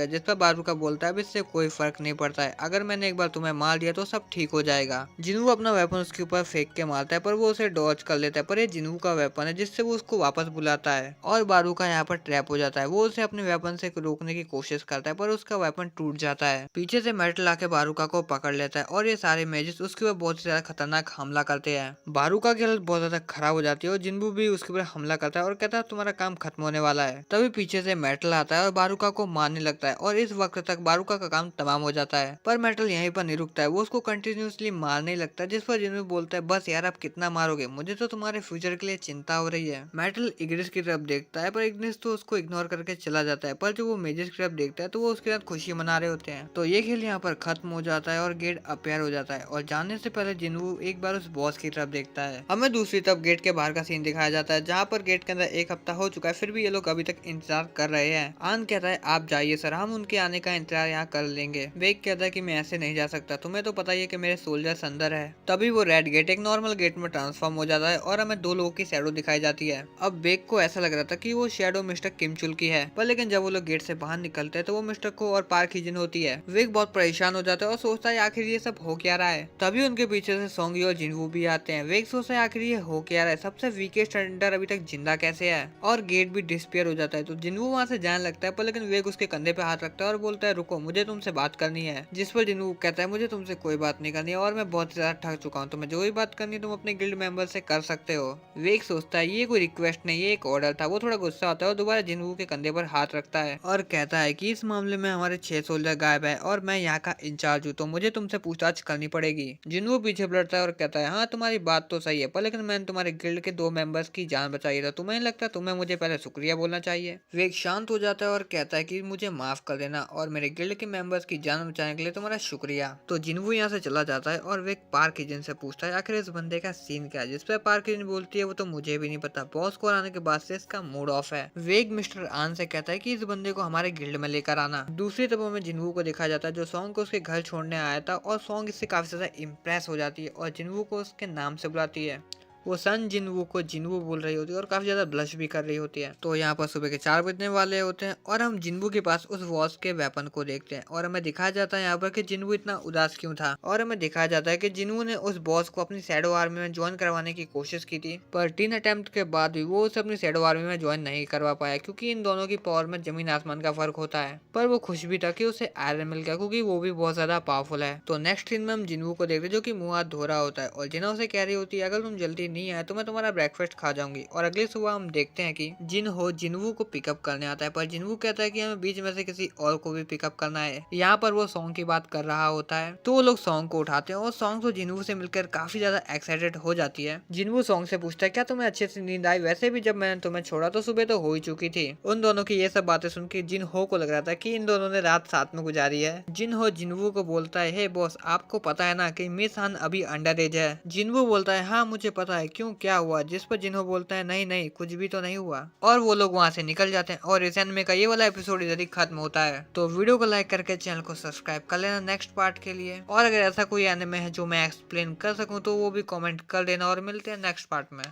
हैं, जिस पर बारूका बोलता है इससे कोई फर्क नहीं पड़ता है, अगर मैंने एक बार तुम्हें मार दिया तो सब ठीक हो जाएगा। जिन्नू अपना वेपन उसके ऊपर फेंक के मारता है पर वो उसे डॉज कर लेता है, पर ये जिन्नू का वेपन है जिससे वो उसको वापस बुलाता है और बारूका यहाँ पर ट्रैप हो जाता है। वो उसे अपने वेपन से रोकने की कोशिश करता है पर उसका वेपन टूट जाता है। पीछे से मेटल आके बारूका को पकड़ लेता है और ये सारे मेजेस उसके ऊपर बहुत ज्यादा खतरनाक हमला करते हैं। बारूका की हालत बहुत ज्यादा खराब हो जाती है और जिन्नू भी उसके ऊपर हमला करता है और कहता है तुम्हारा काम खत्म होने वाला है। तभी पीछे से मेटल आता है और बारूका को मारने लगता है और इस वक्त तक बारूका का काम तमाम हो जाता है, पर मेटल यहीं पर नहीं रुकता है, वो उसको कंटिन्यूसली मारने लगता है, जिस पर जिन्नू बोलता है बस यार आप कितना मारोगे, मुझे तो तुम्हारे फ्यूचर के लिए चिंता हो रही है। मेटल इग्निस की तरफ देखता है पर इग्निस तो उसको इग्नोर करके चला जाता है, पर जो वो मेजेस की तरफ देखता है तो वो उसके साथ खुशी मना रहे होते हैं। तो ये खेल यहाँ पर खत्म हो जाता है और गेट अपेयर हो जाता है और जाने से पहले जिन्नू एक बार उस बॉस की तरफ देखता है। हमें दूसरी तरफ गेट के बाहर का सीन दिखाया जाता है, जहाँ पर गेट के अंदर एक हफ्ता हो चुका है, फिर भी ये लोग अभी तक इंतजार कर रहे हैं। आन कहता है आप जाइए सर, हम उनके आने का इंतजार यहाँ कर लेंगे। वेग कहता है कि मैं ऐसे नहीं जा सकता, तुम्हें तो पता ही है कि मेरे सोल्जर्स अंदर है। तभी वो रेड गेट एक नॉर्मल गेट में ट्रांसफॉर्म हो जाता है और हमें दो लोगों की शैडो दिखाई जाती है। अब वेग को ऐसा लग रहा था कि वो शैडो मिस्टर किम चुल की है, पर लेकिन जब वो लोग गेट से बाहर निकलते हैं तो वो मिस्टर को और पार्क हिजन होती है। वेग बहुत परेशान हो जाता है और सोचता है आखिर ये सब हो क्या रहा है। तभी उनके पीछे से सोंगी और जिनवू भी आते हैं। वेग सोचता है आखिर ये हो क्या रहा है, सबसे वीकेस्ट अंडर अभी तक जिंदा कैसे है, और गेट भी डिस्पेयर हो जाता है। तो जिनवू वहाँ से जाने लगता है, पर लेकिन वेग उसके कंधे पे हाथ रखता है और बोलता है रुको मुझे तुमसे बात करनी है, जिस पर जिनवू कहता है मुझे तुमसे कोई बात नहीं करनी है और मैं बहुत ज्यादा थक चुका हूँ, तुम्हें जो भी बात करनी है तुम अपने गिल्ड मेंबर से कर सकते हो। वेग सोचता है ये कोई रिक्वेस्ट नहीं, ये एक ऑर्डर था। वो थोड़ा गुस्सा होता है और दोबारा जिनवू के कंधे पर हाथ रखता है और कहता है कि इस मामले में हमारे 6 सोल्जर गायब है और मैं यहाँ का इंचार्ज हूँ, तो मुझे तुमसे पूछताछ करनी पड़ेगी। जिनवू पीछे पलटता है और कहता है हाँ तुम्हारी बात तो सही है, पर लेकिन मैंने तुम्हारे गिल्ड के 2 मेंबर्स की जान बचाई था, तुम्हें नहीं लगता तुम्हें मुझे पहले शुक्रिया बोलना चाहिए। वेग शांत हो जाता है और कहता है कि मुझे माफ कर देना और मेरे गिल्ड के मेंबर्स की जान बचाने के लिए तुम्हारा शुक्रिया। तो जिनवू यहाँ से चला जाता है और वेग पार्क एजेंट से पूछता है आखिर इस बंदे का सीन क्या है, जिस पर पार्क एजेंट बोलती है वो तो मुझे भी नहीं पता, बॉस को आने के बाद से इसका मूड ऑफ है। वेग मिस्टर आन से कहता है कि इस बंदे को हमारे गिल्ड में लेकर आना। दूसरी तरफ में जिनवू को दिखाया जाता है जो सॉन्ग को उसके घर छोड़ने आया था और सॉन्ग इससे काफी ज्यादा इम्प्रेस हो जाती है और जिनवू को उसके नाम से बुलाती है। वो सन जिनवू को जिनवू बोल रही होती है और काफी ज्यादा ब्लश भी कर रही होती है। तो यहाँ पर सुबह के 4 बजने वाले होते हैं और हम जिनवू के पास उस वॉच के वेपन को देखते हैं और हमें दिखाया जाता है यहाँ पर कि जिनवू इतना उदास क्यों था, और हमें दिखाया जाता है कि जिनवू ने उस बॉस को अपनी शैडो आर्मी में ज्वाइन करवाने की कोशिश की थी, पर 3 अटेम्प्ट के बाद भी वो उसे अपनी शैडो आर्मी में ज्वाइन नहीं करवा पाया, क्योंकि इन दोनों की पावर में जमीन आसमान का फर्क होता है। पर वो खुश भी था कि उसे आयरन मिल गया, क्योंकि वो भी बहुत ज्यादा पावरफुल है। तो नेक्स्ट सीन में हम जिनवू को देखते हैं जो कि मुंह हाथ धो रहा होता है और जिना उसे कह रही होती है अगर तुम जल्दी नहीं आए तो मैं तुम्हारा ब्रेकफास्ट खा जाऊंगी। और अगली सुबह हम देखते हैं कि जिन हो जिनवू को पिकअप करने आता है, पर जिनवू कहता है कि हमें बीच में से किसी और को भी पिकअप करना है। यहाँ पर वो सॉन्ग की बात कर रहा होता है, तो वो लोग सॉन्ग को उठाते हैं और सॉन्ग तो जिनवू से मिलकर काफी ज्यादा एक्साइटेड हो जाती है। जिनवू सॉन्ग से पूछता है क्या तुम्हें अच्छे से नींद आई, वैसे भी जब मैंने तुम्हें छोड़ा तो सुबह तो हो ही चुकी थी। उन दोनों की ये सब बातें सुन के जिन हो को लग रहा था कि इन दोनों ने रात साथ में गुजारी है। जिन हो जिनवू को बोलता है हे बॉस आपको पता है ना कि मिस हान अभी अंडर एज है। जिनवू बोलता है हाँ मुझे पता है, क्यों क्या हुआ, जिस पर जिन्हो बोलता है नहीं नहीं कुछ भी तो नहीं हुआ, और वो लोग वहाँ से निकल जाते हैं और इस एनिमे का ये वाला एपिसोड इधर ही खत्म होता है। तो वीडियो को लाइक करके चैनल को सब्सक्राइब कर लेना नेक्स्ट पार्ट के लिए, और अगर ऐसा कोई एनिमे है जो मैं एक्सप्लेन कर सकूं तो वो भी कमेंट कर देना, और मिलते हैं नेक्स्ट पार्ट में।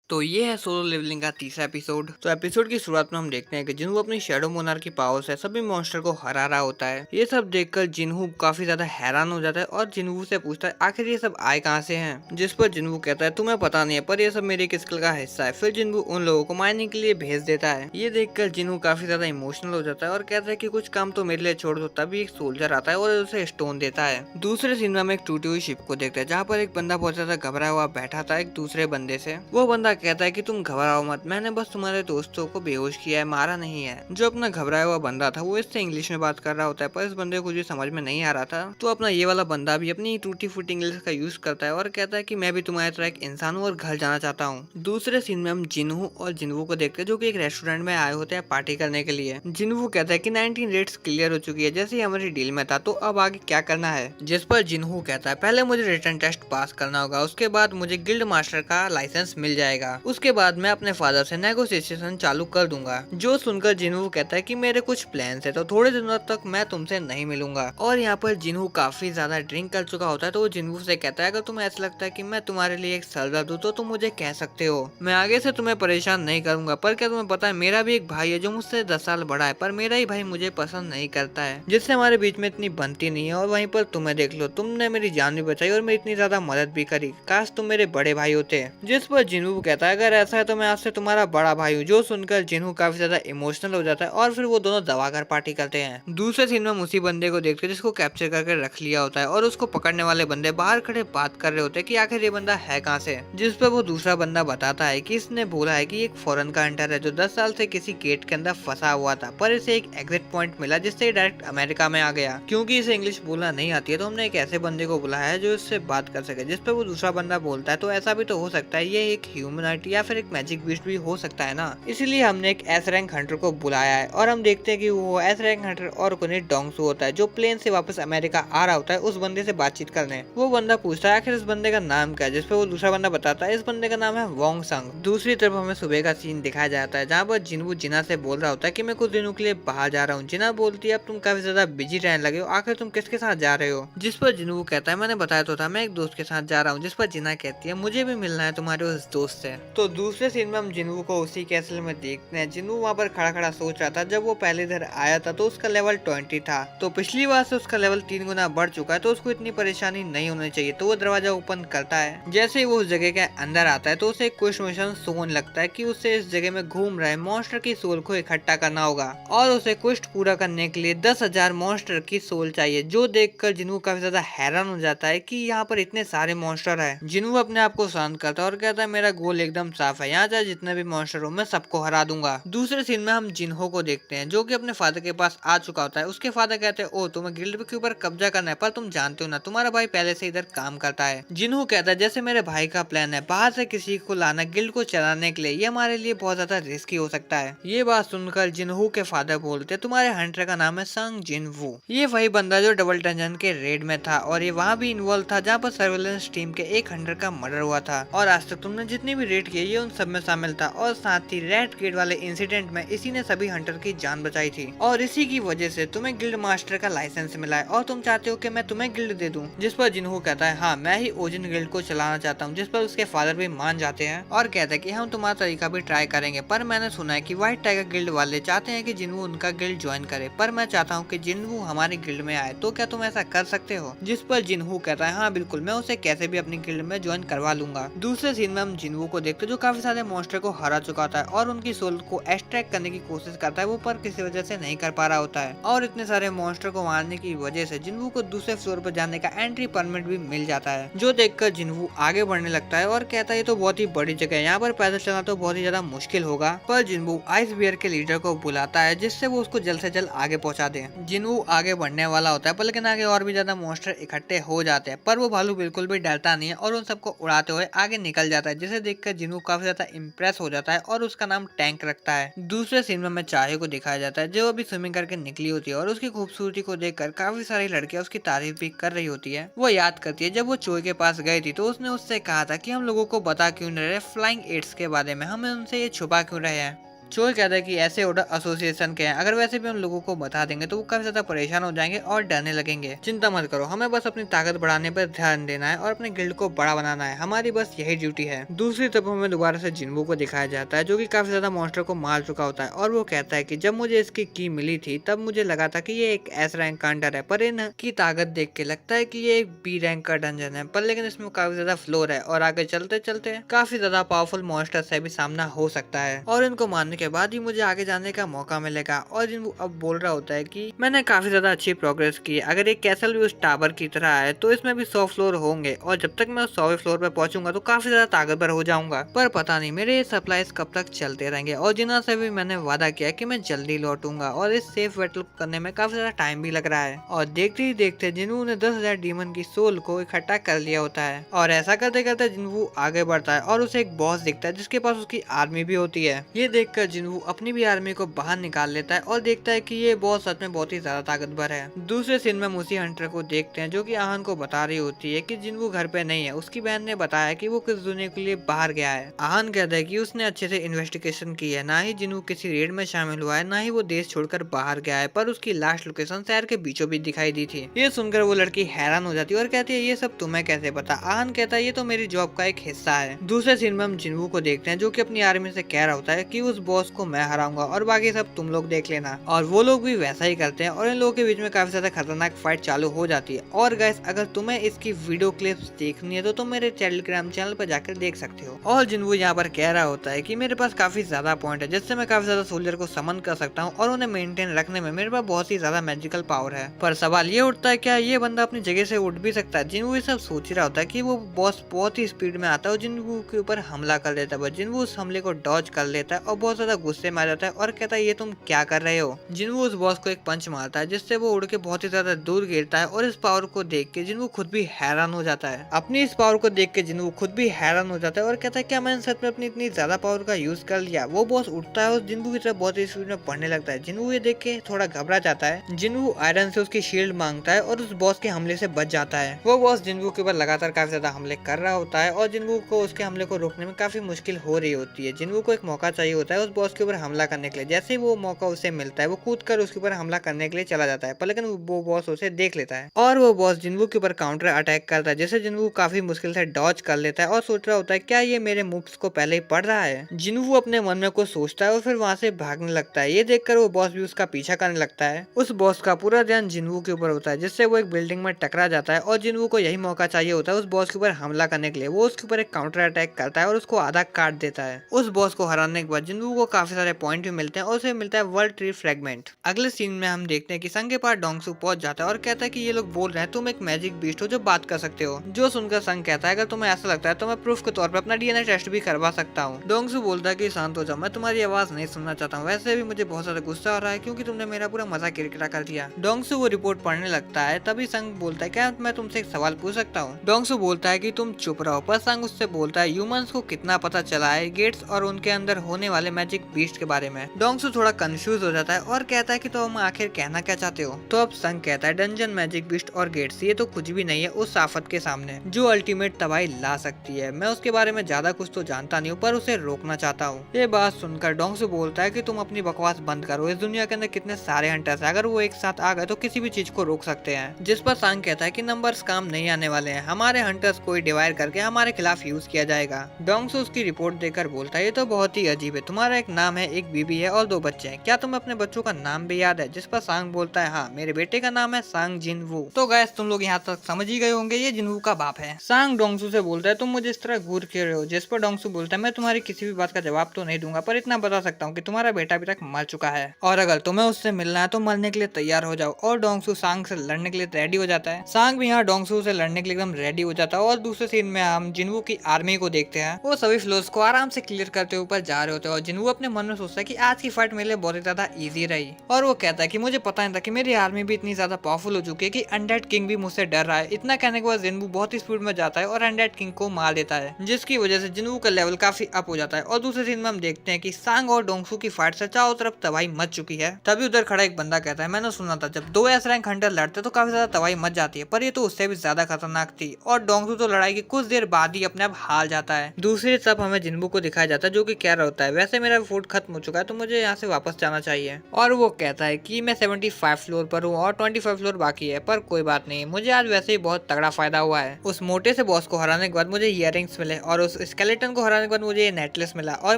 तो ये है सोलो लेवलिंग का तीसरा एपिसोड। तो एपिसोड की शुरुआत में हम देखते हैं कि जिन्हू अपनी शैडो मोनार की पावर से सभी मॉन्स्टर को हरा रहा होता है। ये सब देखकर जिन्हू काफी ज्यादा हैरान हो जाता है और जिन्हू से पूछता है आखिर ये सब आए कहाँ से हैं, जिस पर जिन्हू कहता है तुम्हें पता नहीं है पर ये सब मेरी स्किल का हिस्सा है। फिर जिन्हू उन लोगों को मारने के लिए भेज देता है। ये देखकर जिन्हू काफी ज्यादा इमोशनल हो जाता है और कहता है कि कुछ काम तो मेरे लिए छोड़ दो। तभी एक सोल्जर आता है और उसे स्टोन देता है। दूसरे सीन में हम एक टूटी हुई शिप को देखते हैं जहाँ पर एक बंदा बहुत ज्यादा घबराया हुआ बैठा था एक दूसरे बंदे से। वो बंदा कहता है कि तुम घबराओ मत, मैंने बस तुम्हारे दोस्तों को बेहोश किया है, मारा नहीं है। जो अपना घबराया हुआ बंदा था वो इससे इंग्लिश में बात कर रहा होता है, पर इस बंदे को कुछ भी समझ में नहीं आ रहा था। तो अपना ये वाला बंदा भी अपनी टूटी फूटी इंग्लिश का यूज करता है और कहता है कि मैं भी तुम्हारी तरह एक इंसान हूँ और घर जाना चाहता हूँ। दूसरे सीन में हम जिनहू और जिनवू को देखते हैं जो कि एक रेस्टोरेंट में आए होते हैं पार्टी करने के लिए। जिनवू कहता है कि 19 रेट्स क्लियर हो चुकी है जैसे ही हमारी डील में था, तो अब आगे क्या करना है। जिस पर जिनहू कहता है पहले मुझे रिटर्न टेस्ट पास करना होगा, उसके बाद मुझे गिल्ड मास्टर का लाइसेंस मिल जाएगा, उसके बाद मैं अपने फादर से नेगोशिएशन चालू कर दूंगा। जो सुनकर जिनहू कहता है कि मेरे कुछ प्लान है, तो थोड़े दिनों तक मैं तुमसे नहीं मिलूंगा। और यहाँ पर जिनहू काफी ज्यादा ड्रिंक कर चुका होता है, तो वो जिनहू से कहता है अगर तुम्हें ऐसा लगता है कि मैं तुम्हारे लिए एक सरदर्द हूँ तो तुम मुझे कह सकते हो, मैं आगे से तुम्हें परेशान नहीं करूंगा। पर क्या तुम्हें पता है मेरा भी एक भाई है जो मुझसे 10 साल बड़ा है, पर मेरा ही भाई मुझे पसंद नहीं करता है, जिससे हमारे बीच में इतनी बनती नहीं है। और वहीं पर तुम्हें देख लो, तुमने मेरी जान भी बचाई और मेरी इतनी ज्यादा मदद भी करी, काश तुम मेरे बड़े भाई होते। जिस पर जिनहू कहता है अगर ऐसा है तो मैं आज से तुम्हारा बड़ा भाई हूँ। जो सुनकर जिनहू काफी ज्यादा इमोशनल हो जाता है और फिर वो दोनों दबाकर पार्टी करते हैं। दूसरे सीन में हम उसी बंदे को देखते हैं जिसको कैप्चर करके रख लिया होता है और उसको पकड़ने वाले बंदे बाहर खड़े बात कर रहे होते हैं कि आखिर ये बंदा है कहाँ से। जिस पर वो दूसरा बंदा बताता है कि इसने बोला है कि एक फॉरेन का हंटर है जो 10 साल से किसी गेट के अंदर फंसा हुआ था, पर इसे एक एग्जिट पॉइंट मिला जिससे डायरेक्ट अमेरिका में आ गया। क्योंकि इसे इंग्लिश बोलना नहीं आती है तो हमने एक ऐसे बंदे को बुलाया है जो इससे बात कर सके। जिस पर वो दूसरा बंदा बोलता है तो ऐसा भी तो हो सकता है ये एक ह्यूमनाइट या फिर एक मैजिक बीस्ट भी हो सकता है ना, इसीलिए हमने एक एस रैंक हंटर को बुलाया है। और हम देखते हैं कि वो एस रैंक हंटर और कोई डोंगसू होता है जो प्लेन से वापस अमेरिका आ रहा होता है उस बंदे से बातचीत करने। वो बंदा पूछता है आखिर इस बंदे का नाम क्या है, जिसपे वो दूसरा बंदा बताता है इस बंदे का नाम है वोंग संग। दूसरी तरफ हमें सुबह का सीन दिखाया जाता है जहाँ पर जिनवू जिना से बोल रहा होता है कि मैं कुछ दिनों के लिए बाहर जा रहा हूँ। जिना बोलती है अब तुम काफी ज्यादा बिजी रहने लगे हो, आखिर तुम किसके साथ जा रहे हो। जिस पर जिनवू कहता है मैंने बताया तो था मैं एक दोस्त के साथ जा रहा हूँ। जिस पर जिना कहती है मुझे भी मिलना है तुम्हारे उस दोस्त से। तो दूसरे सीन में हम जिनवू को उसी कैसल में देखते हैं। जिनवू वहाँ पर खड़ा खड़ा सोच रहा था जब वो पहले इधर आया था तो उसका लेवल 20 था, तो पिछली बार से उसका लेवल 3 गुना बढ़ चुका है, तो उसको इतनी परेशानी नहीं होनी चाहिए। तो वो दरवाजा ओपन करता है। जैसे ही वो उस जगह के अंदर आता है तो उसे एक क्वेश्चन सोन लगता है कि उसे इस जगह में घूम रहे मॉन्स्टर की सोल को इकट्ठा करना होगा और उसे क्वेस्ट पूरा करने के लिए 10,000 मॉन्स्टर की सोल चाहिए। जो देखकर जिनवू काफी ज्यादा हैरान हो जाता है कि यहाँ पर इतने सारे मॉन्स्टर है। जिनवू अपने आप को शांत करता है और कहता है मेरा गोल एकदम साफ है, यहाँ चाहे जितने भी मॉन्स्टर हो मैं सबको हरा दूंगा। दूसरे सीन में हम जिन्हो को देखते हैं जो कि अपने फादर के पास आ चुका होता है। उसके फादर कहते हैं ओ तुम्हें गिल्ड के ऊपर कब्जा करना है, पर तुम जानते हो ना तुम्हारा भाई पहले से इधर काम करता है। जिन्हो कहता है जैसे मेरे भाई का प्लान है बाहर से किसी को लाना गिल्ड को चलाने के लिए, ये हमारे लिए बहुत ज्यादा रिस्की हो सकता है। ये बात सुनकर जिन्हो के फादर बोलते तुम्हारे हंटर का नाम है संग जिनवू, ये वही बंदा जो डबल डंजन के रेड में था और ये वहाँ भी इन्वॉल्व था जहाँ पर सर्वेलेंस टीम के एक हंटर का मर्डर हुआ था। और आज तक तुमने जितनी भी रेड किए ये उन सब में शामिल था। और साथ ही रेड गेट वाले इंसिडेंट में इसी ने सभी हंटर की जान बचाई थी और इसी की वजह से तुम्हें गिल्ड मास्टर का लाइसेंस मिला है और तुम चाहते हो कि मैं तुम्हें गिल्ड दे दूं। जिस पर जिन्हो कहता है हाँ मैं ही ओजिन गिल्ड को चलाना चाहता हूँ। जिस पर उसके फादर भी मान जाते हैं और कहते हैं कि हम तुम्हारा तरीका भी ट्राई करेंगे, पर मैंने सुना है कि व्हाइट टाइगर गिल्ड वाले चाहते हैं कि जिन्हो उनका गिल्ड ज्वाइन करे, पर मैं चाहता हूँ कि जिन्हो हमारी गिल्ड में आए, तो क्या तुम ऐसा कर सकते हो। जिस पर जिन्हो कहता है हाँ बिल्कुल मैं उसे कैसे भी अपनी गिल्ड में ज्वाइन करवा लूंगा। दूसरे सीन में हम जिन्हो को देखते जो काफी सारे मॉन्स्टर को हरा चुका होता है और उनकी सोल को एक्सट्रैक्ट करने की कोशिश करता है, वो पर किसी वजह से नहीं कर पा रहा होता है। और इतने सारे मॉन्स्टर को मारने की वजह से जिन्हो को दूसरे फ्लोर पर जाने का एंट्री परमिट भी मिल जाता है, जो देखकर जिन्हो आगे बढ़ने लगता है और कहता है ये तो बहुत ही बड़ी जगह है, यहाँ पर पैदल चलना तो बहुत ही ज्यादा मुश्किल होगा। पर जिन्हो आइस बियर के लीडर को बुलाता है जिससे वो उसको जल्द से जल्द आगे पहुंचा दे। जिन्हो आगे बढ़ने वाला होता है पर लेकिन आगे और भी ज्यादा मॉन्स्टर इकट्ठे हो जाते हैं, पर वो भालू बिल्कुल भी डरता नहीं है और उन सबको उड़ाते हुए आगे निकल जाता है, जिसे देखकर जिन्हो काफी ज्यादा इम्प्रेस हो जाता है और उसका नाम टैंक रखता है। दूसरे सीन में हमें चाहे को दिखाया जाता है जो अभी स्विमिंग करके निकली होती है और उसकी खूबसूरती को देखकर काफी सारी लड़कियां उसकी तारीफ भी कर रही होती है। वो याद करती है जब वो चोई के पास गई थी तो उसने उससे कहा था कि हम लोगों को बता क्यों नहीं रहे फ्लाइंग एड्स के बारे में, हमें उनसे ये छुपा क्यों रहे हैं। चोई कहता है कि ऐसे ऑर्डर एसोसिएशन के हैं, अगर वैसे भी हम लोगों को बता देंगे तो वो काफी ज्यादा परेशान हो जाएंगे और डरने लगेंगे। चिंता मत करो, हमें बस अपनी ताकत बढ़ाने पर ध्यान देना है और अपने गिल्ड को बड़ा बनाना है, हमारी बस यही ड्यूटी है। दूसरी तरफ हमें दोबारा से जिन्हो को दिखाया जाता है जो कि काफी ज्यादा मॉन्स्टर को मार चुका होता है और वो कहता है कि जब मुझे इसकी की मिली थी तब मुझे लगा था कि ये एक एस रैंक का हंटर है, पर इनकी ताकत देख के लगता है कि ये एक बी रैंक का डंजन है, पर लेकिन इसमें काफी ज्यादा फ्लोर है और आगे चलते चलते काफी ज्यादा पावरफुल मॉन्स्टर से भी सामना हो सकता है और इनको मारने के के बाद ही मुझे आगे जाने का मौका मिलेगा। और जिन्वू अब बोल रहा होता है कि मैंने काफी ज्यादा अच्छी प्रोग्रेस की है, अगर एक कैसल भी उस टावर की तरह है तो इसमें भी 100 फ्लोर होंगे और जब तक मैं उस 100वें फ्लोर पे पहुंचूंगा तो काफी ज्यादा ताकतवर हो जाऊंगा। पर पता नहीं मेरे ये सप्लाईज कब तक चलते रहेंगे। और जिन्ना से भी मैंने वादा किया कि मैं जल्दी लौटूंगा और इस सेफ बैटल को करने में काफी ज्यादा टाइम भी लग रहा है। और देखते ही देखते जिन्वू ने 10,000 डीमन की सोल को इकट्ठा कर लिया होता है। और ऐसा करते करते जिन्वू आगे बढ़ता है और उसे एक बॉस दिखता है जिसके पास उसकी आर्मी भी होती है। ये देखकर जिन्वू अपनी भी आर्मी को बाहर निकाल लेता है और देखता है कि ये बॉस सच में बहुत ही ज्यादा ताकतवर है। दूसरे सीन में मूसी हंटर को देखते हैं जो कि आहन को बता रही होती है कि जिन्वू घर पे नहीं है। उसकी बहन ने बताया कि वो किस दुनिया के लिए बाहर गया है। आहन कहता है कि उसने अच्छे से इन्वेस्टिगेशन की है, ना ही जिन्वू किसी रेड में शामिल हुआ है, ना ही वो देश छोड़कर बाहर गया है, पर उसकी लास्ट लोकेशन शहर के बीचों बीच दिखाई दी थी। ये सुनकर वो लड़की हैरान हो जाती है और कहती है ये सब तुम्हें कैसे पता। आहन कहता है ये तो मेरी जॉब का एक हिस्सा है। दूसरे सीन में हम जिन्वू को देखते हैं जो कि अपनी आर्मी से कह रहा होता है कि उस बॉस को मैं हराऊंगा और बाकी सब तुम लोग देख लेना। और वो लोग भी वैसा ही करते हैं और इन लोगों के बीच में काफी ज्यादा खतरनाक फाइट चालू हो जाती है। और गाइस अगर तुम्हें इसकी वीडियो क्लिप्स देखनी है तो तुम मेरे टेलीग्राम चैनल पर जाकर देख सकते हो। और जिन्वू यहाँ पर कह रहा होता है कि मेरे पास काफी ज्यादा पॉइंट है जिससे मैं काफी ज्यादा सोल्जर को समन कर सकता हूँ और उन्हें मेंटेन रखने में मेरे पास बहुत ही ज्यादा मैजिकल पावर है। पर सवाल ये उठता है क्या ये बंदा अपनी जगह से उठ भी सकता है। जिन्वू ये सब सोच रहा होता है कि वो बॉस बहुत ही स्पीड में आता है और जिन्वू के ऊपर हमला कर देता है। जिन्वू उस हमले को डॉज कर लेता है और बहुत ज्यादा गुस्से में आ जाता है और कहता है ये तुम क्या कर रहे हो। जिन्वू उस बॉस को एक पंच मारता है जिससे वो उड़ के बहुत ही ज्यादा दूर गिरता है और इस पावर को देख के जिन्वू खुद भी हैरान हो जाता है। अपनी इस पावर को देख के जिन्वू खुद भी हैरान हो जाता है और कहता है क्या मैंने सच में अपनी इतनी ज्यादा पावर का यूज कर लिया। वो बॉस उठता है और जिन्वू की तरफ बहुत ही स्पीड में बढ़ने लगता है। जिन्वू ये देख के थोड़ा घबरा जाता है। जिन्वू आयरन से उसकी शील्ड मांगता है और उस बॉस के हमले से बच जाता है। वो बॉस जिन्वू के ऊपर लगातार काफी ज्यादा हमले कर रहा होता है और जिन्वू को उसके हमले को रोकने में काफी मुश्किल हो रही होती है। जिन्वू को एक मौका चाहिए होता है उस बॉस के ऊपर हमला करने के लिए। जैसे ही वो मौका उसे मिलता है वो कूद कर उसके ऊपर हमला करने के लिए चला जाता है, पर लेकिन वो बॉस उसे देख लेता है और वो बॉस जिन्वू के ऊपर काउंटर अटैक करता है जिसे जिन्वू काफी मुश्किल से डॉज कर लेता है और सोच रहा होता है क्या ये मेरे मूव्स को पहले ही पढ़ रहा है। जिन्वू अपने मन में कुछ सोचता है और फिर वहाँ से भागने लगता है। ये देखकर वो बॉस भी उसका पीछा करने लगता है। उस बॉस का पूरा ध्यान जिन्वू के ऊपर होता है जिससे वो एक बिल्डिंग में टकरा जाता है और जिन्वू को यही मौका चाहिए होता है उस बॉस के ऊपर हमला करने के लिए। वो उसके ऊपर एक काउंटर अटैक करता है और उसको आधा काट देता है। उस बॉस को हराने के बाद जिन्वू को काफी सारे पॉइंट भी मिलते हैं और उसे मिलता है वर्ल्ड ट्री फ्रेगमेंट। अगले सीन में हम देखते हैं कि संग के पास डोंगसू पहुंच जाता है और कहता है कि ये लोग बोल रहे हैं तुम एक मैजिक बीस्ट हो जो बात कर सकते हो। जो सुनकर संग कहता है अगर तुम्हें ऐसा लगता है तो मैं प्रूफ के तौर पर अपना डीएनए टेस्ट भी करवा सकता हूँ। डोंगसू बोलता है कि शांत हो जाओ, मैं तुम्हारी आवाज नहीं सुनना चाहता हूँ। वैसे भी मुझे बहुत ज्यादा गुस्सा हो रहा है क्योंकि तुमने मेरा पूरा मजा किरकिरा कर दिया। डोंगसू वो रिपोर्ट पढ़ने लगता है। तभी संग बोलता है क्या मैं तुमसे एक सवाल पूछ सकता हूँ। डोंगसू बोलता है कि तुम चुप रहो, पर संग उससे बोलता है ह्यूमंस को कितना पता चला है गेट्स और उनके अंदर होने वाले मैजिक बीस्ट के बारे में। डोंगसू थोड़ा कंफ्यूज हो जाता है और कहता है कि तुम आखिर कहना क्या चाहते हो। तो अब संग कहता है डंजन मैजिक बीस्ट और गेट्स ये तो कुछ भी नहीं है उस आफत के सामने जो अल्टीमेट तबाही ला सकती है। मैं उसके बारे में ज्यादा कुछ तो जानता नहीं हूँ पर उसे रोकना चाहता हूँ। ये बात सुनकर डोंगसू बोलता है कि तुम अपनी बकवास बंद करो, इस दुनिया के अंदर कितने सारे हंटर्स हैं, अगर वो एक साथ आ गए तो किसी भी चीज को रोक सकते हैं। जिस पर सांग कहता है कि नंबर्स काम नहीं आने वाले हैं, हमारे हंटर्स को डिवाइड करके हमारे खिलाफ यूज किया जाएगा। डोंगसू उसकी रिपोर्ट देकर बोलता है ये तो बहुत ही अजीब है, तुम्हारा एक नाम है, एक बीबी है और 2 बच्चे हैं, क्या तुम्हें अपने बच्चों का नाम भी याद है। जिस पर सांग बोलता है हाँ मेरे बेटे का नाम है सांग जिनवू। तो गाइस तुम लोग यहाँ तक समझ ही गए होंगे ये जिनवू का बाप है। सांग डोंगसू से बोलता है तुम मुझे इस तरह घूर क्यों रहे हो। जिस पर डोंगसू बोलता है मैं तुम्हारी किसी भी बात का जवाब तो नहीं दूंगा पर इतना बता सकता हूँ कि तुम्हारा बेटा अभी तक मर चुका है और अगर तुम्हें उससे मिलना है तो मरने के लिए तैयार हो जाओ। और डोंगसू सांग से लड़ने के लिए रेडी हो जाता है। सांग भी यहाँ डोंगसू से लड़ने के लिए एकदम रेडी हो जाता है। और दूसरे सीन में हम जिनवू की आर्मी को देखते हैं, वो सभी फ्लोर्स को आराम से क्लियर करते ऊपर जा रहे होते हैं और जिनवू अपने मन में सोचता है कि आज की फाइट मेरे लिए बहुत ही ज्यादा इजी रही। और वो कहता है कि मुझे पता नहीं था कि मेरी आर्मी भी इतनी ज्यादा पावरफुल हो चुकी है कि अनडेड किंग भी मुझसे डर रहा है। इतना कहने के बाद जिनवू बहुत ही स्पीड में जाता है और अनडेड किंग को मार देता है जिसकी वजह से जिनवू का लेवल काफी अप हो जाता है। और दूसरे सीन में हम देखते हैं कि सांग और डोंगसू की फाइट से चारों तरफ तबाही मच चुकी है। तभी उधर खड़ा एक बंदा कहता है मैंने सुना था जब 2 एस रैंक हंटर लड़ते तो काफी ज्यादा तबाही मच जाती है, पर ये तो उससे भी ज्यादा खतरनाक थी। और डोंगसू तो लड़ाई की कुछ देर बाद ही अपने आप हार जाता है। दूसरी तरफ हमें जिनवू को दिखाया जाता है जो कि कह रहा होता है वैसे मेरा फूड खत्म हो चुका है तो मुझे यहाँ से वापस जाना चाहिए। और वो कहता है कि मैं 75 फ्लोर पर हूँ और 25 फ्लोर बाकी है, पर कोई बात नहीं, मुझे आज वैसे ही बहुत तगड़ा फायदा हुआ है। उस मोटे से बॉस को हराने के बाद मुझे इयररिंग्स मिले और उस स्केलेटन को हराने के बाद मुझे ये नेकलेस मिला और